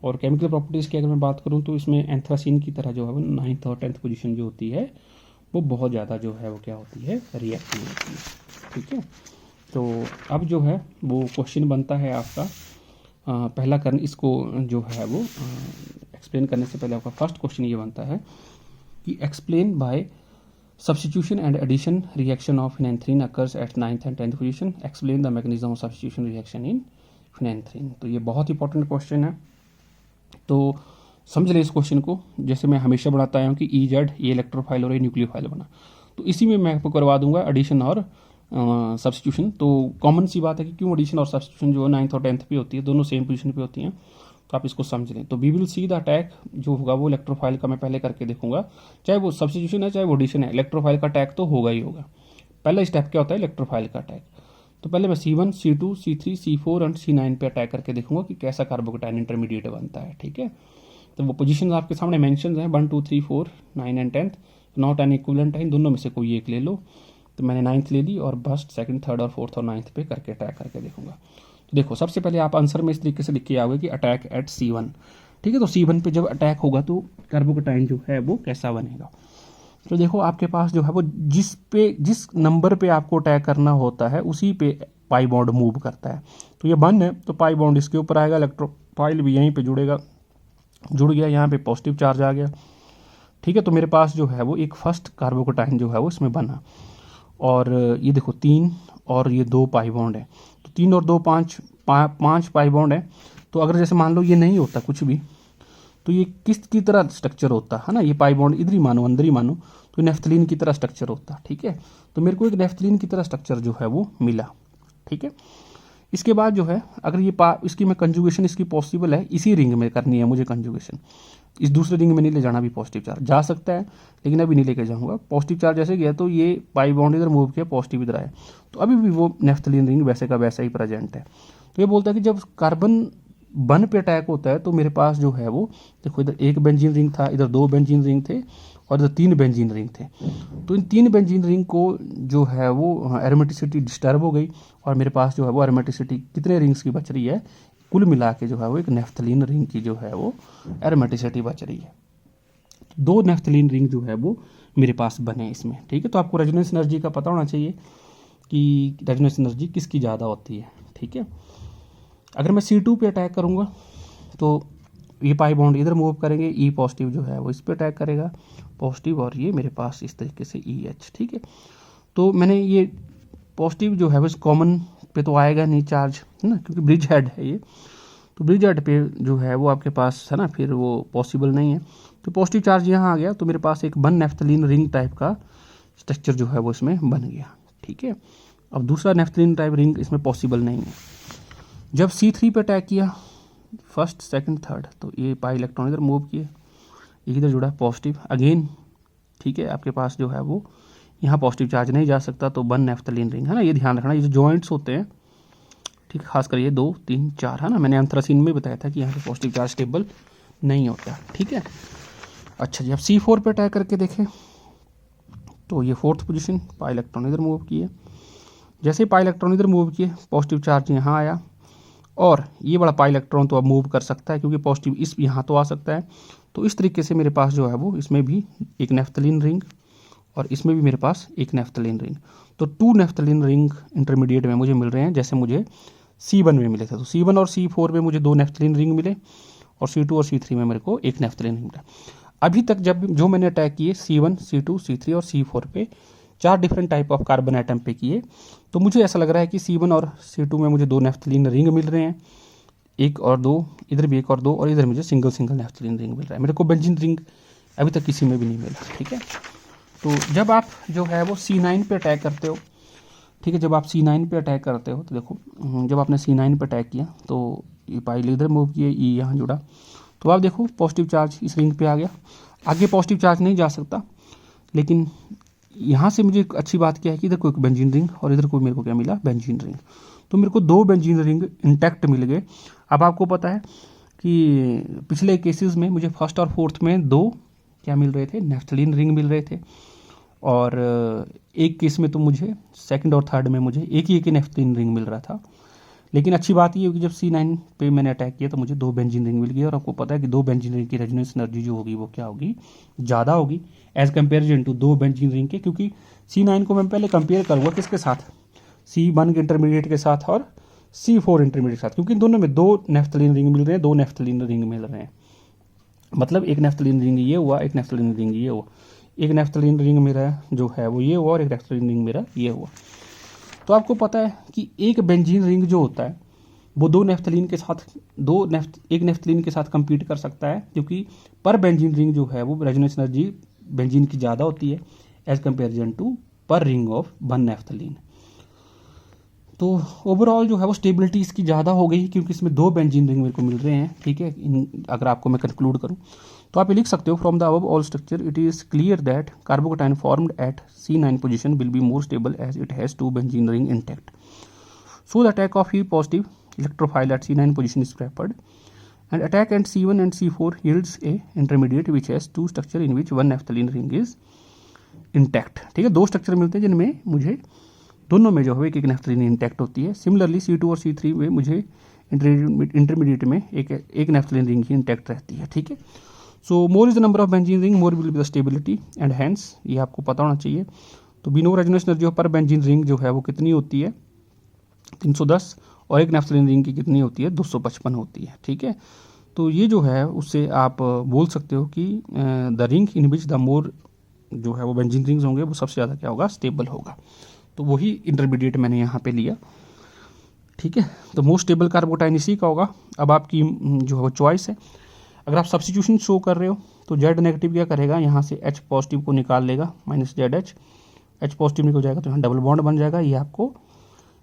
और केमिकल प्रॉपर्टीज़ की अगर मैं बात करूँ तो इसमें एंथ्रासीन की तरह जो है वो 9th और 10th पोजीशन जो होती है वो बहुत ज़्यादा जो है वो क्या होती है, रिएक्टिव होती है। ठीक है, तो अब जो है वो क्वेश्चन बनता है आपका पहला करने, इसको जो है वो एक्सप्लेन करने से पहले आपका फर्स्ट क्वेश्चन ये बनता है कि explain bye substitution and addition reaction of phenanthrene occurs at 9th and 10th position. Explain the mechanism of substitution reaction in phenanthrene. तो ये बहुत इंपॉर्टेंट क्वेश्चन है, तो समझ ले इस क्वेश्चन को। जैसे मैं हमेशा बढ़ाता आया हूँ कि EZ ये इलेक्ट्रोफाइल और ये न्यूक्लियोफाइल बना, तो इसी में मैं आपको करवा दूंगा एडिशन और सब्सटीट्यूशन। तो कॉमन सी बात है कि क्यों एडिशन और सब्सटीट्यूशन जो 9th और 10th पे होती है, दोनों सेम पोजीशन पे होती हैं, तो आप इसको समझ लें। तो we will see the attack जो होगा वो इलेक्ट्रोफाइल का मैं पहले करके देखूंगा, चाहे वो सब्सटीट्यूशन है चाहे वो एडिशन है, इलेक्ट्रोफाइल का अटैक तो होगा ही होगा। पहला स्टेप क्या होता है, इलेक्ट्रोफाइल का अटैक। तो पहले मैं C1 C2 C3 C4 और C9 पे अटैक करके देखूंगा कि कैसा कार्बोकेटाइन इंटरमीडिएट बनता है। ठीक है, तो वो पोजीशन आपके सामने मेंशंस हैं 1 2 3 4 9 and 10th, not an equivalent है, इन दोनों में से कोई एक ले लो। तो मैंने 9th ले ली और फर्स्ट सेकंड थर्ड और फोर्थ और 9th पे करके अटैक करके देखूंगा। तो देखो सबसे पहले आप आंसर में इस तरीके से लिख के आओगे कि अटैक एट C1। ठीक है, तो C1 पे जब अटैक होगा तो कार्बोकेटाइन जो है वो कैसा बनेगा। तो देखो आपके पास जो है वो जिस नंबर पे आपको अटैक करना होता है उसी पे पाई बॉन्ड मूव करता है। तो ये 1 है तो पाई बॉन्ड इसके ऊपर आएगा, इलेक्ट्रोफाइल भी यहीं पे जुड़ेगा, जुड़ गया, यहाँ पे पॉजिटिव चार्ज आ गया। ठीक है, तो मेरे पास जो है वो एक फर्स्ट कार्बोकेटाइन जो है वो इसमें बना, और ये देखो 3 और ये 2 पाई बॉन्ड है, तो 3 और 2 5 पाई बॉन्ड है। तो अगर जैसे मान लो ये नहीं होता कुछ भी, तो ये किस की तरह स्ट्रक्चर होता है ना, ये पाई बॉन्ड इधर ही मानो अंदर ही मानो, तो नेफ्थलीन की तरह स्ट्रक्चर होता। ठीक है, तो मेरे को एक नेफ्थलीन की तरह स्ट्रक्चर जो है वो मिला। ठीक है, इसके बाद जो है अगर ये इसकी मैं कंजुगेशन इसकी पॉसिबल है, इसी रिंग में करनी है मुझे कंजुगेशन, इस दूसरे रिंग में नहीं ले जाना अभी पॉजिटिव चार्ज, जा सकता है लेकिन अभी नहीं लेके जाऊंगा। पॉजिटिव चार्ज जैसे गया तो ये पाई बॉन्ड इधर मूव किया, पॉजिटिव इधर आया, तो अभी भी वो नेफ्थलीन रिंग वैसे का वैसा ही प्रेजेंट है। तो ये बोलता है कि जब कार्बन 1 पे अटैक होता है तो मेरे पास जो है वो देखो, इधर एक बेंजीन रिंग था, इधर 2 बेंजीन रिंग थे और इधर 3 बेंजीन रिंग थे। तो इन 3 बेंजीन रिंग को जो है वो एरोमेटिसिटी डिस्टर्ब हो गई और मेरे पास जो है वो एरोमेटिसिटी कितने रिंग्स की बच रही है, कुल मिला के जो है वो एक नेफ्थलीन रिंग की जो है वो एरोमेटिसिटी बच रही है। 2 नेफ्थलीन रिंग जो है वो मेरे पास बने इसमें, ठीक है। तो आपको रेजोनेंस एनर्जी का पता होना चाहिए कि रेजोनेंस एनर्जी किसकी ज़्यादा होती है, ठीक है। अगर मैं C2 पे अटैक करूँगा तो ये पाई बॉन्ड इधर मूव करेंगे, E पॉजिटिव जो है वो इस पे अटैक करेगा पॉजिटिव, और ये मेरे पास इस तरीके से EH, ठीक है। तो मैंने ये पॉजिटिव जो है वो इस कॉमन पे तो आएगा नहीं चार्ज, है ना, क्योंकि ब्रिज हेड है ये, तो ब्रिज हेड पे जो है वो आपके पास है ना, फिर वो पॉसिबल नहीं है। तो पॉजिटिव चार्ज यहाँ आ गया तो मेरे पास एक 1 नेफ्थलीन रिंग टाइप का स्ट्रक्चर जो है वो इसमें बन गया, ठीक है। अब दूसरा नेफ्थलीन टाइप रिंग इसमें पॉसिबल नहीं है। जब C3 पे अटैक किया, फर्स्ट सेकंड थर्ड, तो ये पाई इलेक्ट्रॉन इधर मूव किए, ये इधर जुड़ा पॉजिटिव अगेन, ठीक है। आपके पास जो है वो यहाँ पॉजिटिव चार्ज नहीं जा सकता, तो 1 नेफ्थलीन रिंग है ना, ये ध्यान रखना, ये जो जॉइंट्स होते हैं, ठीक, खासकर ये 2 3 4 है ना, मैंने एंथ्रासीन में बताया था कि यहाँ पे पॉजिटिव चार्ज स्टेबल नहीं होता, ठीक है। अच्छा जी, अब C4 पे अटैक करके देखें तो ये 4th पोजीशन, पाई इलेक्ट्रॉन इधर मूव किए, जैसे ही पाई इलेक्ट्रॉन इधर मूव किए पॉजिटिव चार्ज यहाँ आया, और ये बड़ा पाई इलेक्ट्रॉन तो अब मूव कर सकता है क्योंकि पॉजिटिव इस यहाँ तो आ सकता है। तो इस तरीके से मेरे पास जो है वो इसमें भी एक नेफ्थलीन रिंग और इसमें भी मेरे पास एक नेफ्थलीन रिंग, तो 2 नेफ्थलीन रिंग इंटरमीडिएट में मुझे मिल रहे हैं जैसे मुझे C1 में मिले थे। तो C1 और C4 में मुझे 2 नेफ्थलीन रिंग मिले और C2 और C3 में मेरे को एक नेफ्थलीन रिंग मिला। अभी तक जब जो मैंने अटैक किए C1 C2 C3 और C4 पे 4 different type of carbon atom पे किए, तो मुझे ऐसा लग रहा है कि C1 और C2 में मुझे 2 नेफ्थलीन रिंग मिल रहे हैं, 1 और 2, इधर भी 1 और 2, और इधर मुझे सिंगल नेफ्थलीन रिंग मिल रहा है। मेरे को बेंजीन रिंग अभी तक किसी में भी नहीं मिला, ठीक है। तो जब आप जो है वो C9 पे अटैक करते हो, ठीक है, जब आप C9 पे अटैक करते हो तो देखो, जब आपने C9 पे अटैक किया तो ये पाई इधर मूव किए, E यहाँ जुड़ा, तो आप देखो पॉजिटिव चार्ज इस रिंग पे आ गया, आगे पॉजिटिव चार्ज नहीं जा सकता, लेकिन यहाँ से मुझे एक अच्छी बात क्या है कि इधर कोई बेंजीन रिंग और इधर कोई मेरे को क्या मिला, बेंजीन रिंग, तो मेरे को 2 बेंजीन रिंग इंटैक्ट मिल गए। अब आपको पता है कि पिछले केसेस में मुझे फर्स्ट और फोर्थ में 2 क्या मिल रहे थे, नेफ्थलीन रिंग मिल रहे थे, और एक केस में तो मुझे सेकंड और थर्ड में मुझे एक ही नेफ्थलीन रिंग मिल रहा था। लेकिन अच्छी बात ये है कि जब C9 पे मैंने अटैक किया तो मुझे 2 बेंजीन रिंग मिल गई, और आपको पता है कि 2 बेंजीन रिंग की रेजोनेंस एनर्जी जो होगी वो क्या होगी, ज़्यादा होगी as comparison to 2 benzene ring के, क्योंकि C9 को मैं पहले कंपेयर करूँगा किसके साथ, C1 के इंटरमीडिएट के साथ और C4 इंटरमीडिएट के साथ, क्योंकि दोनों में 2 नेफ्थलीन रिंग मिल रहे हैं, 2 नेफ्थलीन रिंग मिल रहे हैं, मतलब एक नेफ्थलीन रिंग ये हुआ, एक नेफ्थलीन रिंग ये हुआ, एक नेफ्थलीन रिंग मेरा जो है वो ये हुआ, और एक नेफ्थलीन रिंग मेरा ये हुआ। तो आपको पता है कि एक बेंजीन रिंग जो होता है वो 2 नेफ्थलीन के साथ एक नेफ्थलीन के साथ कंपीट कर सकता है, क्योंकि पर बेंजीन रिंग जो है वो रेजोनेंस एनर्जी बेंजीन की ज़्यादा होती है एज कंपेरिजन टू पर रिंग ऑफ 1 नेफ्थलीन। तो ओवरऑल जो है वो स्टेबिलिटी इसकी ज़्यादा हो गई क्योंकि इसमें 2 बेंजीन रिंग मेरे को मिल रहे हैं, ठीक है। अगर आपको मैं कंक्लूड करूँ तो आप ये लिख सकते हो, from the above all structure it is clear that carbocation formed at C9 position will be more stable as it has 2 benzene ring intact, so the attack of E positive electrophile at C9 position is preferred, and attack at C1 and C4 yields a intermediate which has 2 structure in which 1 naphthalene ring is intact, ठीक है। 2 स्ट्रक्चर मिलते हैं जिनमें मुझे दोनों में जो है एक नेफ्थलीन इंटैक्ट होती है। सिमिलरली C2 और C3 में मुझे इंटरमीडिएट में एक नेफ्थलीन रिंग ही इंटैक्ट रहती है, ठीक है। So more is the number of benzene ring more will be the stability and hence, ये आपको पता होना चाहिए। तो बिनो रेजोनेंस एनर्जी पर बेंजीन रिंग जो है वो कितनी होती है, 310, और एक नेफ्थलीन रिंग की कितनी होती है, 255 होती है, ठीक है। तो ये जो है उससे आप बोल सकते हो कि the ring in which the more जो है वो बेंजीन रिंग्स होंगे वो सबसे ज़्यादा क्या होगा, स्टेबल होगा। तो वही इंटरमीडिएट मैंने यहाँ पे लिया, ठीक है। तो मोस्ट स्टेबल कार्बोटाइन इसी का होगा। अब आपकी जो है वो चॉइस है, अगर आप सब्स्टिट्यूशन शो कर रहे हो तो Z नेगेटिव क्या करेगा, यहाँ से H पॉजिटिव को निकाल लेगा, -ZH, H पॉजिटिव निकल जाएगा तो यहाँ डबल बॉन्ड बन जाएगा, ये आपको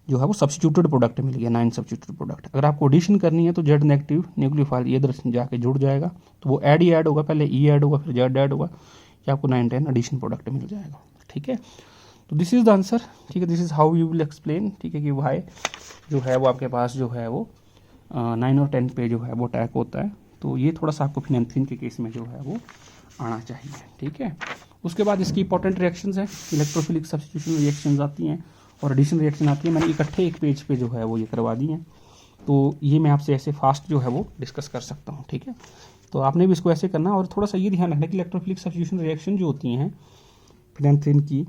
जो है वो सब्स्टिट्यूटेड प्रोडक्ट मिल गया, 9 सब्स्टिट्यूटेड प्रोडक्ट। अगर आपको एडिशन करनी है तो जेड नेगेटिव न्यूक्लियोफाइल ये इधर जाके जुड़ जाएगा, तो वो ऐड ही ऐड होगा, पहले ई ऐड होगा फिर जेड ऐड होगा, या आपको 9-10 एडिशन प्रोडक्ट मिल जाएगा। ठीक है, तो दिस इज़ द आंसर। ठीक है, this is how you will explain. ठीक है, कि वाई जो है वो आपके पास जो है वो 9 और 10 पे जो है वो अटैक होता है। तो ये थोड़ा सा आपको फिनेंथ्रीन के केस में जो है वो आना चाहिए। ठीक है, उसके बाद इसकी इंपॉर्टेंट रिएक्शंस हैं, इलेक्ट्रोफिलिक सब्स्टिट्यूशन रिएक्शंस आती हैं और एडिशन रिएक्शन आती है। मैंने इकट्ठे एक पेज पे जो है वो ये करवा दी हैं, तो ये मैं आपसे ऐसे फास्ट जो है वो डिस्कस कर सकता हूँ। ठीक है, तो आपने भी इसको ऐसे करना, और थोड़ा सा ये ध्यान रखना कि इलेक्ट्रोफिलिक सब्स्टिट्यूशन रिएक्शन जो होती हैं फिनेंथ्रीन की,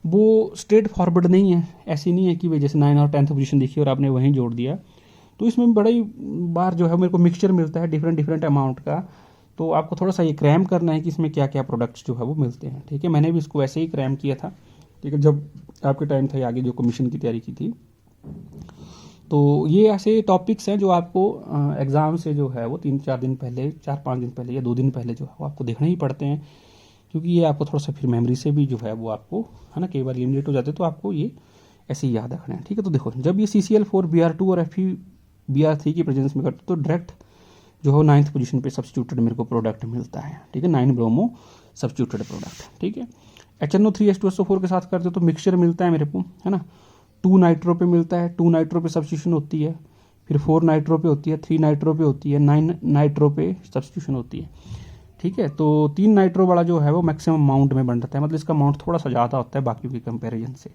वो स्ट्रेट फॉरवर्ड नहीं है। ऐसी नहीं है कि भाई जैसे 9 और 10th पोजीशन देखी और आपने वहीं जोड़ दिया। तो इसमें बड़ा ही बार जो है मेरे को मिक्सचर मिलता है डिफरेंट अमाउंट का, तो आपको थोड़ा सा ये क्रैम करना है कि इसमें क्या क्या प्रोडक्ट्स जो है वो मिलते हैं। ठीक है, मैंने भी इसको ऐसे ही क्रैम किया था। ठीक है, जब आपके टाइम था आगे जो कमीशन की तैयारी की थी। तो ये ऐसे टॉपिक्स हैं जो आपको एग्ज़ाम से जो है वो 3-4 दिन पहले, 4-5 दिन पहले या 2 दिन पहले जो है वो आपको देखने ही पड़ते हैं, क्योंकि ये आपको थोड़ा सा फिर मेमोरी से भी जो है वो आपको है ना कई बार लिमिटेड हो जाते हैं, तो आपको ये ऐसे ही याद रखना है। ठीक है, तो देखो जब ये CCl4 Br2 और FeBr3 की प्रेजेंस में करते तो डायरेक्ट जो है 9th पोजीशन पे सब्स्टिट्यूटेड मेरे को प्रोडक्ट मिलता है। ठीक है, 9 ब्रोमो सब्स्टिट्यूटेड प्रोडक्ट। ठीक है, HNO3H2SO4 के साथ करते हो तो मिक्सचर मिलता है मेरे को, है ना। 2 नाइट्रो पे मिलता है, 2 नाइट्रो पे सब्स्टिट्यूशन होती है, फिर 4 नाइट्रो पे होती है, 3 नाइट्रो पे होती है, 9 नाइट्रो पे सब्स्टिट्यूशन होती है। ठीक है, तो 3 नाइट्रो वाला जो है वो मैक्सिमम अमाउंट में बन जाता है, मतलब इसका अमाउंट थोड़ा सा ज़्यादा होता है बाकी की कंपैरिजन से।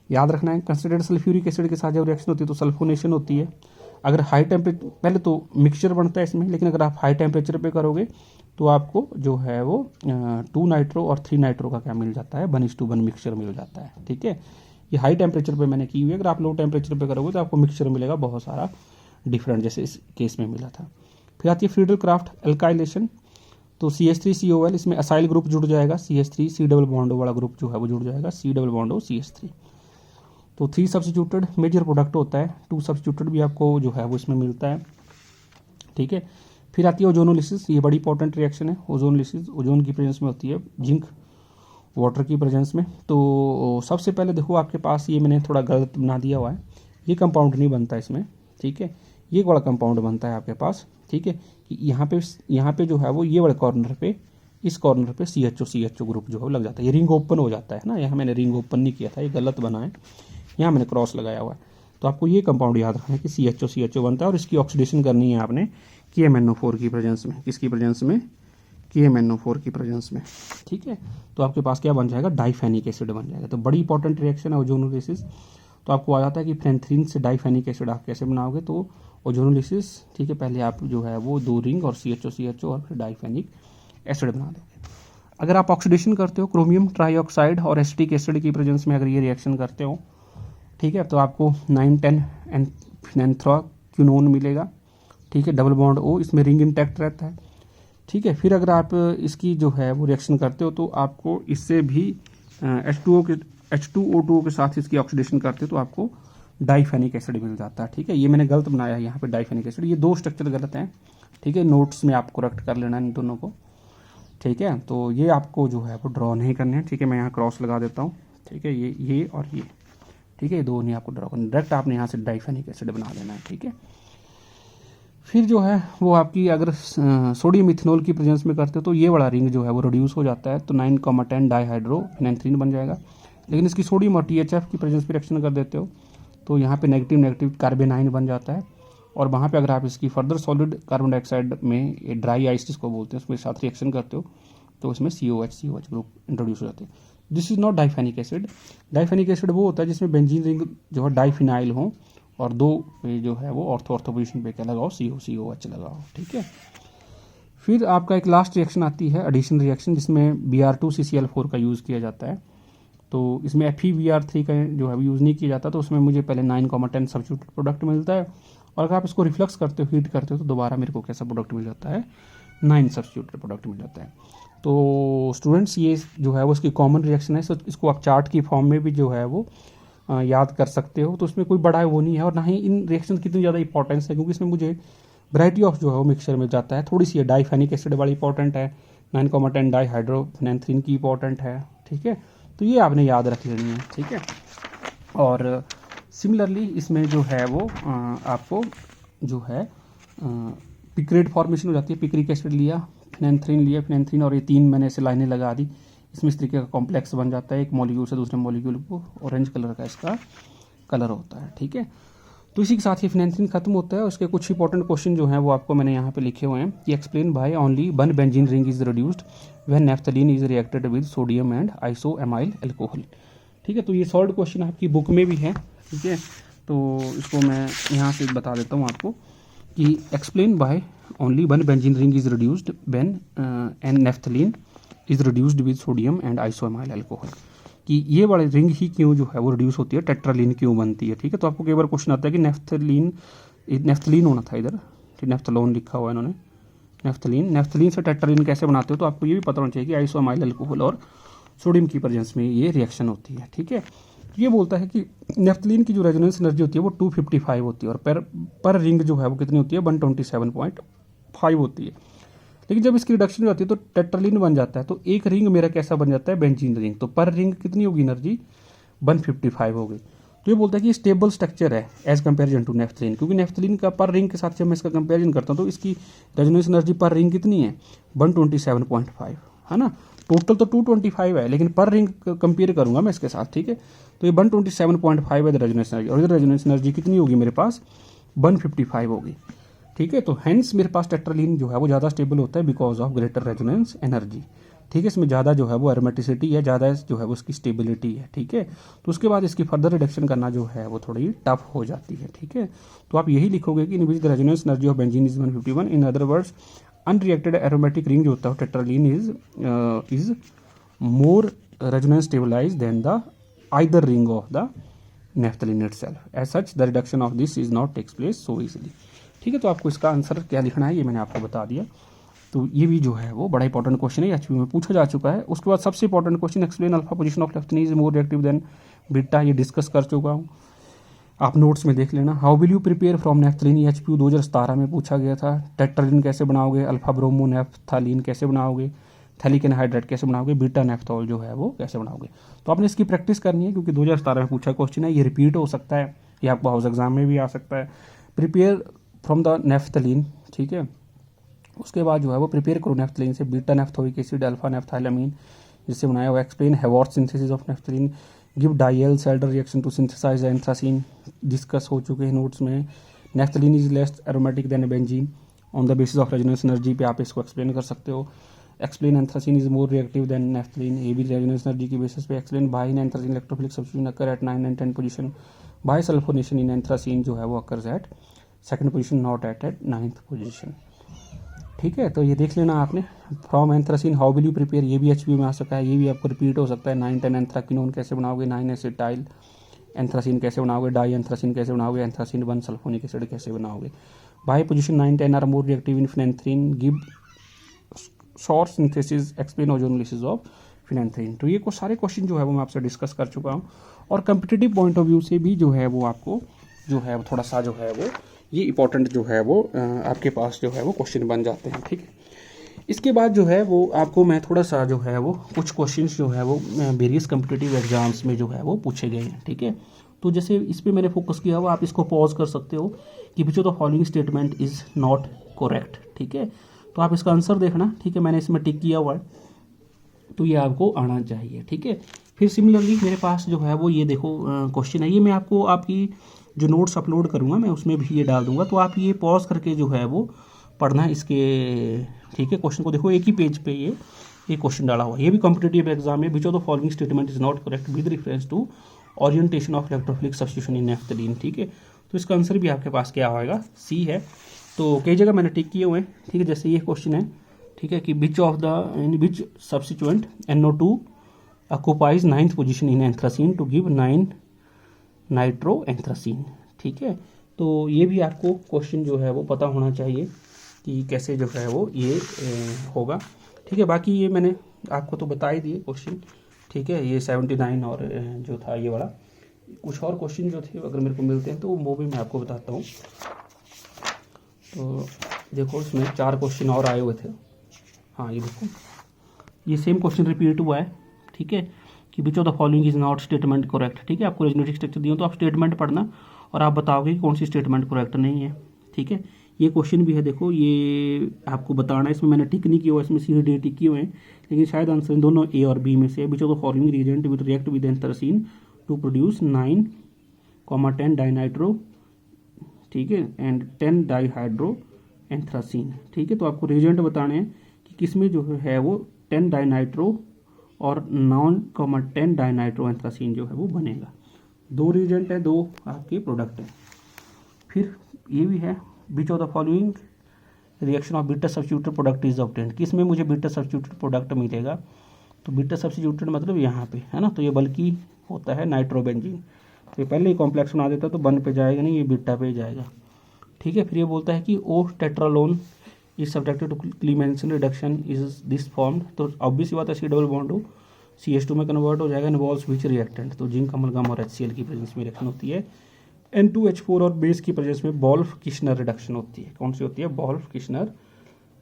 याद रखना है, कंसिडर्ड सल्फ्यूरिक एसिड के साथ जब रिएक्शन होती है तो सल्फोनेशन होती है। अगर हाई टेम्परेचर, पहले तो मिक्सचर बनता है इसमें, लेकिन अगर आप हाई टेम्परेचर पे करोगे तो आपको जो है वो 2 नाइट्रो और 3 नाइट्रो का क्या मिल जाता है, 1:1 मिक्सचर मिल जाता है। ठीक है, ये हाई टेम्परेचर पे मैंने की हुई है, अगर आप लो टेम्परेचर पे करोगे तो आपको मिक्सचर मिलेगा बहुत सारा डिफरेंट, जैसे इस केस में मिला था। फिर आती है फ्रीडल क्राफ्ट एल्काइलेशन, तो CH3COL, इसमें असाइल ग्रुप जुड़ जाएगा, CH3 C डबल बॉन्डो वाला ग्रुप जो है वो जुड़ जाएगा, C डबल बॉन्डो CH3। तो 3 सब्स्टिट्यूटेड मेजर प्रोडक्ट होता है, 2 सब्स्टिट्यूटेड भी आपको जो है वो इसमें मिलता है। ठीक है, फिर आती है ओजोनोलिसिस, ये बड़ी इंपॉर्टेंट रिएक्शन है। ओजोनोलिसिस ओजोन की प्रेजेंस में होती है, जिंक वाटर की प्रेजेंस में। तो सबसे पहले देखो आपके पास ये मैंने थोड़ा गलत बना दिया हुआ है, ये कंपाउंड नहीं बनता इसमें। ठीक है, ये वाला कंपाउंड बनता है आपके पास। ठीक है, कि यहाँ पे जो है वो ये वाले कॉर्नर पे, इस कॉर्नर पे CHO ग्रुप जो है लग जाता है, ये रिंग ओपन हो जाता है ना। यहाँ मैंने रिंग ओपन नहीं किया था, ये गलत बना है, यहाँ मैंने क्रॉस लगाया हुआ है। तो आपको ये कंपाउंड याद रखना है कि CHO बनता है, और इसकी ऑक्सीडेशन करनी है आपने KMnO4 की प्रेजेंस में। किसकी प्रेजेंस में? KMnO4 की प्रेजेंस में। ठीक है, तो आपके पास क्या बन जाएगा, डाइफेनिक एसिड बन जाएगा। तो बड़ी इंपॉर्टेंट रिएक्शन है ओजोनोलिसिस। तो आपको आ जाता है कि फिनेंथ्रीन से डाइफेनिक एसिड आप कैसे बनाओगे, तो ओजोनोलिसिस। ठीक है, पहले आप जो है वो 2 रिंग और CHO और फिर डाइफेनिक एसिड बना दोगे। अगर आप ऑक्सीडेशन करते हो क्रोमियम ट्राईऑक्साइड और एसिटिक एसिड की प्रेजेंस में, अगर ये रिएक्शन करते हो, ठीक है, तो आपको 9-10 एंड फिनेंथ्राक्विनोन मिलेगा। ठीक है, डबल बॉन्ड O, इसमें रिंग इंटैक्ट रहता है। ठीक है, फिर अगर आप इसकी जो है वो रिएक्शन करते हो तो आपको इससे भी H2O2 के साथ इसकी ऑक्सीडेशन करते हो तो आपको डाइफेनिक एसिड मिल जाता है। ठीक है, ये मैंने गलत बनाया है यहाँ पे डाइफेनिक एसिड, ये 2 स्ट्रक्चर गलत हैं। ठीक है, नोट्स में आप करेक्ट कर लेना इन दोनों को। ठीक है, तो ये आपको जो है वो ड्रॉ नहीं करने हैं। ठीक है, मैं यहाँ क्रॉस लगा देता हूँ। ठीक है, ये और ये। ठीक है, ये 2 नहीं आपको ड्रॉ करना, डायरेक्ट आपने यहाँ से डाइफेनिक एसिड बना लेना है। ठीक है, फिर जो है वो आपकी अगर सोडियम इथेनॉल की प्रेजेंस में करते हो तो ये वाला रिंग जो है वो रिड्यूस हो जाता है, तो 9,10 डाइहाइड्रोफिनेंथ्रीन बन जाएगा। लेकिन इसकी सोडियम और THF की प्रेजेंस में रिएक्शन कर देते हो तो यहाँ पे नेगेटिव कार्बेनाइन बन जाता है, और वहाँ पे अगर आप इसकी फर्दर सॉलिड कार्बन डाइऑक्साइड में ड्राई आइस जिसको बोलते हैं उसमें साथ रिएक्शन करते हो तो इसमें COH ग्रुप इंट्रोड्यूस हो जाते हैं। This is not diphenic acid. Diphenic acid वो होता है जिसमें बेंजीन रिंग जो है डाइफिनाइल हो, और 2 पे जो है वो ऑर्थो पोजीशन पे क्या लगाओ, COH लगाओ। ठीक है, फिर आपका एक लास्ट रिएक्शन आती है एडिशन रिएक्शन, जिसमें Br2 CCl4 का यूज़ किया जाता है। तो इसमें FeBr3 का जो है यूज़ नहीं किया जाता, तो उसमें मुझे पहले 9,10 सब्स्टिट्यूटेड प्रोडक्ट मिलता है, और अगर आप इसको रिफ्लक्स करते हो, हीट करते हो, तो दोबारा मेरे को कैसा प्रोडक्ट मिल जाता है, 9 सब्स्टिट्यूटेड प्रोडक्ट मिल जाता है। तो स्टूडेंट्स ये जो है वो इसकी कॉमन रिएक्शन है, इसको आप चार्ट की फॉर्म में भी जो है वो याद कर सकते हो। तो उसमें कोई बड़ा वो नहीं है, और ना ही इन रिएक्शन की इतनी ज़्यादा इंपॉर्टेंस है, क्योंकि इसमें मुझे वैरायटी ऑफ जो है वो मिक्सचर मिल जाता है। थोड़ी सी डाइफेनिक एसिड वाली इंपॉर्टेंट है, 9,10 डाइहाइड्रोफिनेंथ्रीन की इंपॉर्टेंट है। ठीक है, तो ये आपने याद रख लेनी है। ठीक है, और सिमिलरली इसमें जो है वो आपको जो है पिक्रेट फॉर्मेशन हो जाती है। पिक्रिक एसिड लिया, फिनेंथ्रीन और ये 3 मैंने ऐसे लाइनें लगा दी, इसमें इस तरीके का कॉम्प्लेक्स बन जाता है। एक मॉलिक्यूल से दूसरे मॉलिक्यूल को ऑरेंज कलर का इसका कलर होता है, ठीक है। तो इसी के साथ ये फिनेंथ्रीन खत्म होता है। उसके कुछ इंपॉर्टेंट क्वेश्चन जो हैं वो आपको मैंने यहाँ पे लिखे हुए हैं कि explain by only one benzene ring is reduced when naphthalene is reacted with sodium and isoamyl alcohol, ठीक है। तो ये सॉल्व क्वेश्चन आपकी बुक में भी है, ठीक है। तो इसको मैं यहाँ से बता देता हूँ आपको कि explain by only one benzene ring is reduced when an naphthalene is reduced with sodium and isoamyl alcohol, कि ये वाली रिंग ही क्यों जो है वो रिड्यूस होती है, टेट्रालीन क्यों बनती है, ठीक है। तो आपको कई बार क्वेश्चन आता है कि नेफ्थलीन होना था इधर, ठीक, नेफ्थलोन लिखा हुआ है इन्होंने, नेफ्थलीन से टेट्रालीन कैसे बनाते हो, तो आपको ये भी पता होना चाहिए कि आइसोएमाइल अल्कोहल और सोडियम की प्रेजेंस में ये रिएक्शन होती है, ठीक है। ये बोलता है कि नेफ्थलीन की जो रेजोनेंस एनर्जी होती है वो 255 होती है और पर रिंग जो है वो कितनी होती है, 127.5 होती है। लेकिन जब इसकी रिडक्शन होती है तो टेट्रालीन बन जाता है, तो एक रिंग मेरा कैसा बन जाता है, बेंजीन रिंग। तो पर रिंग कितनी होगी एनर्जी, 155 हो गई। तो ये बोलता है कि स्टेबल स्ट्रक्चर है एज कंपेरिजन टू नेफ्थलीन, क्योंकि नेफ्थलीन का पर रिंग के साथ जब मैं इसका कंपेरिजन करता हूँ तो इसकी रेजोनेंस एनर्जी पर रिंग कितनी है, 127.5 है ना। टोटल तो 225 है, लेकिन पर रिंग कंपेयर करूंगा मैं इसके साथ, ठीक है। तो ये 127.5 है रेजोनेंस एनर्जी, और इधर रेजोनेंस एनर्जी कितनी होगी मेरे पास, 155 होगी, ठीक है। तो हेंस मेरे पास टेट्रालीन जो है वो ज़्यादा स्टेबल होता है because of greater resonance energy, ठीक है। इसमें ज़्यादा जो है वो एरोमेटिसिटी है, ज़्यादा जो है वो इसकी स्टेबिलिटी है, ठीक है। तो उसके बाद इसकी फर्दर रिडक्शन करना जो है वो थोड़ी टफ हो जाती है, ठीक है। तो आप यही लिखोगे कि in which the resonance energy of benzene is 151, in other words unreacted aromatic ring जो होता है tetralin is more resonance stabilise than the either ring of the naphthalene itself. As such the reduction of this is not takes place so easily, ठीक है। तो आपको इसका आंसर क्या लिखना है ये मैंने आपको बता दिया। तो ये भी जो है वो बड़ा इंपॉर्टेंट क्वेश्चन है, एचपी में पूछा जा चुका है। उसके बाद सबसे important question explain alpha position of naphthalene is more reactive then beta, ये डिस्कस कर चुका हूँ, आप नोट्स में देख लेना। How will you prepare from naphthalene, HP 2017 में पूछा गया था। टेट्रालीन कैसे बनाओगे, अल्फा ब्रोमो नेफ्थलीन कैसे बनाओगे, थैलिक एनहाइड्रेट कैसे बनाओगे, बीटा नेफ्थोल जो है वो कैसे बनाओगे। तो आपने इसकी प्रैक्टिस करनी है क्योंकि 2017 में पूछा क्वेश्चन है, ये रिपीट हो सकता है, ये आपको हाउस एग्जाम में भी आ सकता है। प्रिपेयर फ्रॉम द नेफ्थलीन, ठीक है। उसके बाद जो है वो प्रिपेयर करो नेफ्थलीन से beta naphthoic acid, alpha naphthylamine जिससे बनाया हुआ। Explain Haworth synthesis of naphthalene, give Diels Alder reaction to synthesise anthracene, discuss हो चुके हैं नोट्स में। Naphthalene is less aromatic than benzene on the basis of resonance energy पे आप इसको एक्सप्लेन कर सकते हो। Explain anthracene is more reactive than naphthalene, ये भी रेजोनेंस एनर्जी की बेसिस पे। Explain by anthracene electrophilic substitution occur eight 9 and 10 position, by sulphonation in anthracene जो है वो occurs at second position, not at 9th position, ठीक है। तो ये देख लेना आपने। From anthracene how will you prepare, ये भी एचपी में आ सकता है, ये भी आपको रिपीट हो सकता है। 9-10 एंथ्राकिनोन कैसे बनाओगे, 9 एसिटाइल एंथ्रासीन कैसे बनाओगे, डाई एंथ्रासीन कैसे बनाओगे, एंथ्रासीन 1 सल्फोनिक एसिड कैसे बनाओगे। By position 9-10 are more reactive in phenanthrene, give short synthesis, explain ozonolysis of phenanthrene. तो ये को सारे क्वेश्चन जो है वो मैं आपसे डिस्कस कर चुका हूँ, और कम्पिटिटिव पॉइंट ऑफ व्यू से भी जो है वो आपको जो है थोड़ा सा जो है वो ये इंपॉर्टेंट जो है वो आपके पास जो है वो क्वेश्चन बन जाते हैं, ठीक है। इसके बाद जो है वो आपको मैं थोड़ा सा जो है वो कुछ क्वेश्चंस जो है वो वेरियस कम्पिटिटिव एग्जाम्स में जो है वो पूछे गए हैं, ठीक है। तो जैसे इस पर मैंने फोकस किया हुआ, आप इसको पॉज कर सकते हो कि which of the following statement is not correct, ठीक है। तो आप इसका आंसर देखना, ठीक है। मैंने इसमें टिक किया हुआ है, तो ये आपको आना चाहिए, ठीक है। फिर सिमिलरली मेरे पास जो है वो ये देखो क्वेश्चन है, ये मैं आपको आपकी जो नोट्स अपलोड करूँगा मैं उसमें भी ये डाल दूंगा, तो आप ये पॉज करके जो है वो पढ़ना इसके, ठीक है। क्वेश्चन को देखो, एक ही पेज पे ये क्वेश्चन डाला हुआ है, ये भी कॉम्पिटिटिव एग्जाम में। Which of the following statement is not correct with reference to orientation of electrophilic substitution in naphthalene, ठीक है। तो इसका आंसर भी आपके पास क्या होगा, सी है। तो कई जगह मैंने टिक किए हुए हैं, ठीक है। जैसे ये क्वेश्चन है, ठीक है, कि which of the in which substituent NO2 occupies 9th position in anthracene to give 9 nitro anthracene, ठीक है। तो ये भी आपको क्वेश्चन जो है वो पता होना चाहिए कि कैसे जो है वो ये होगा, ठीक है। बाकी ये मैंने आपको तो बता ही दिए क्वेश्चन, ठीक है। ये 79 और जो था ये वाला, कुछ और क्वेश्चन जो थे अगर मेरे को मिलते हैं तो वो भी मैं आपको बताता हूँ। तो देखो इसमें 4 क्वेश्चन और आए हुए थे, हाँ ये देखो ये सेम क्वेश्चन रिपीट हुआ है, ठीक है। कि which of the following is not statement correct. ठीक है, आपको रेजोनेटिव स्ट्रक्चर दिया तो आप स्टेटमेंट पढ़ना और आप बताओगे कि कौन सी स्टेटमेंट करेक्ट नहीं है। ठीक है, ये क्वेश्चन भी है, देखो ये आपको बताना है, इसमें मैंने टिक नहीं किया हुआ, इसमें सी डी टिक किए हुए हैं, लेकिन शायद आंसर दोनों ए और बी में से है। Which of the following reagent will react with anthracene to produce 9,10 dinitro, ठीक है, एंड 10 डाईहाइड्रो एंथ्रासीन। ठीक है, तो आपको रिएजेंट बताने हैं कि किसमें जो है वो 10 डाइनाइट्रो और 9,10 डाइनाइट्रो एंथ्रासीन जो है वो बनेगा। दो रिएजेंट है, दो आपके प्रोडक्ट हैं। फिर ये भी है, which of the following reaction of beta substituted product is obtained, किसमें मुझे बीटा सब्स्टिट्यूटेड प्रोडक्ट मिलेगा। तो बीटा सब्स्टिट्यूटेड मतलब यहाँ पे है ना, तो ये बल्कि होता है नाइट्रोबेंजीन, तो ये पहले ही कॉम्प्लेक्स बना देता तो 1 पे जाएगा नहीं, ये बीटा पे जाएगा। ठीक है, फिर ये बोलता है कि o tetralone is subjected to Clemmensen reduction is this formed, तो ऑब्वियस बात है सी डबल बॉन्ड हो CH2 में कन्वर्ट हो जाएगा, इन्वॉल्व्स विच रिएक्टेंट, तो जिंक अमलगम और HCl की प्रेजेंस में रिएक्शन होती है। N2H4 और बेस की प्रेजेंस में बॉल्फ किश्नर रिडक्शन होती है। कौन सी होती है? बॉल्फ किश्नर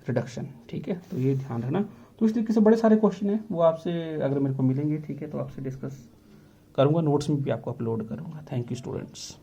रिडक्शन। ठीक है, तो ये ध्यान रखना। तो इस तरीके से बड़े सारे क्वेश्चन हैं, वो आपसे अगर मेरे को मिलेंगे, ठीक है, तो आपसे डिस्कस करूँगा, नोट्स में भी आपको अपलोड करूँगा। Thank you students.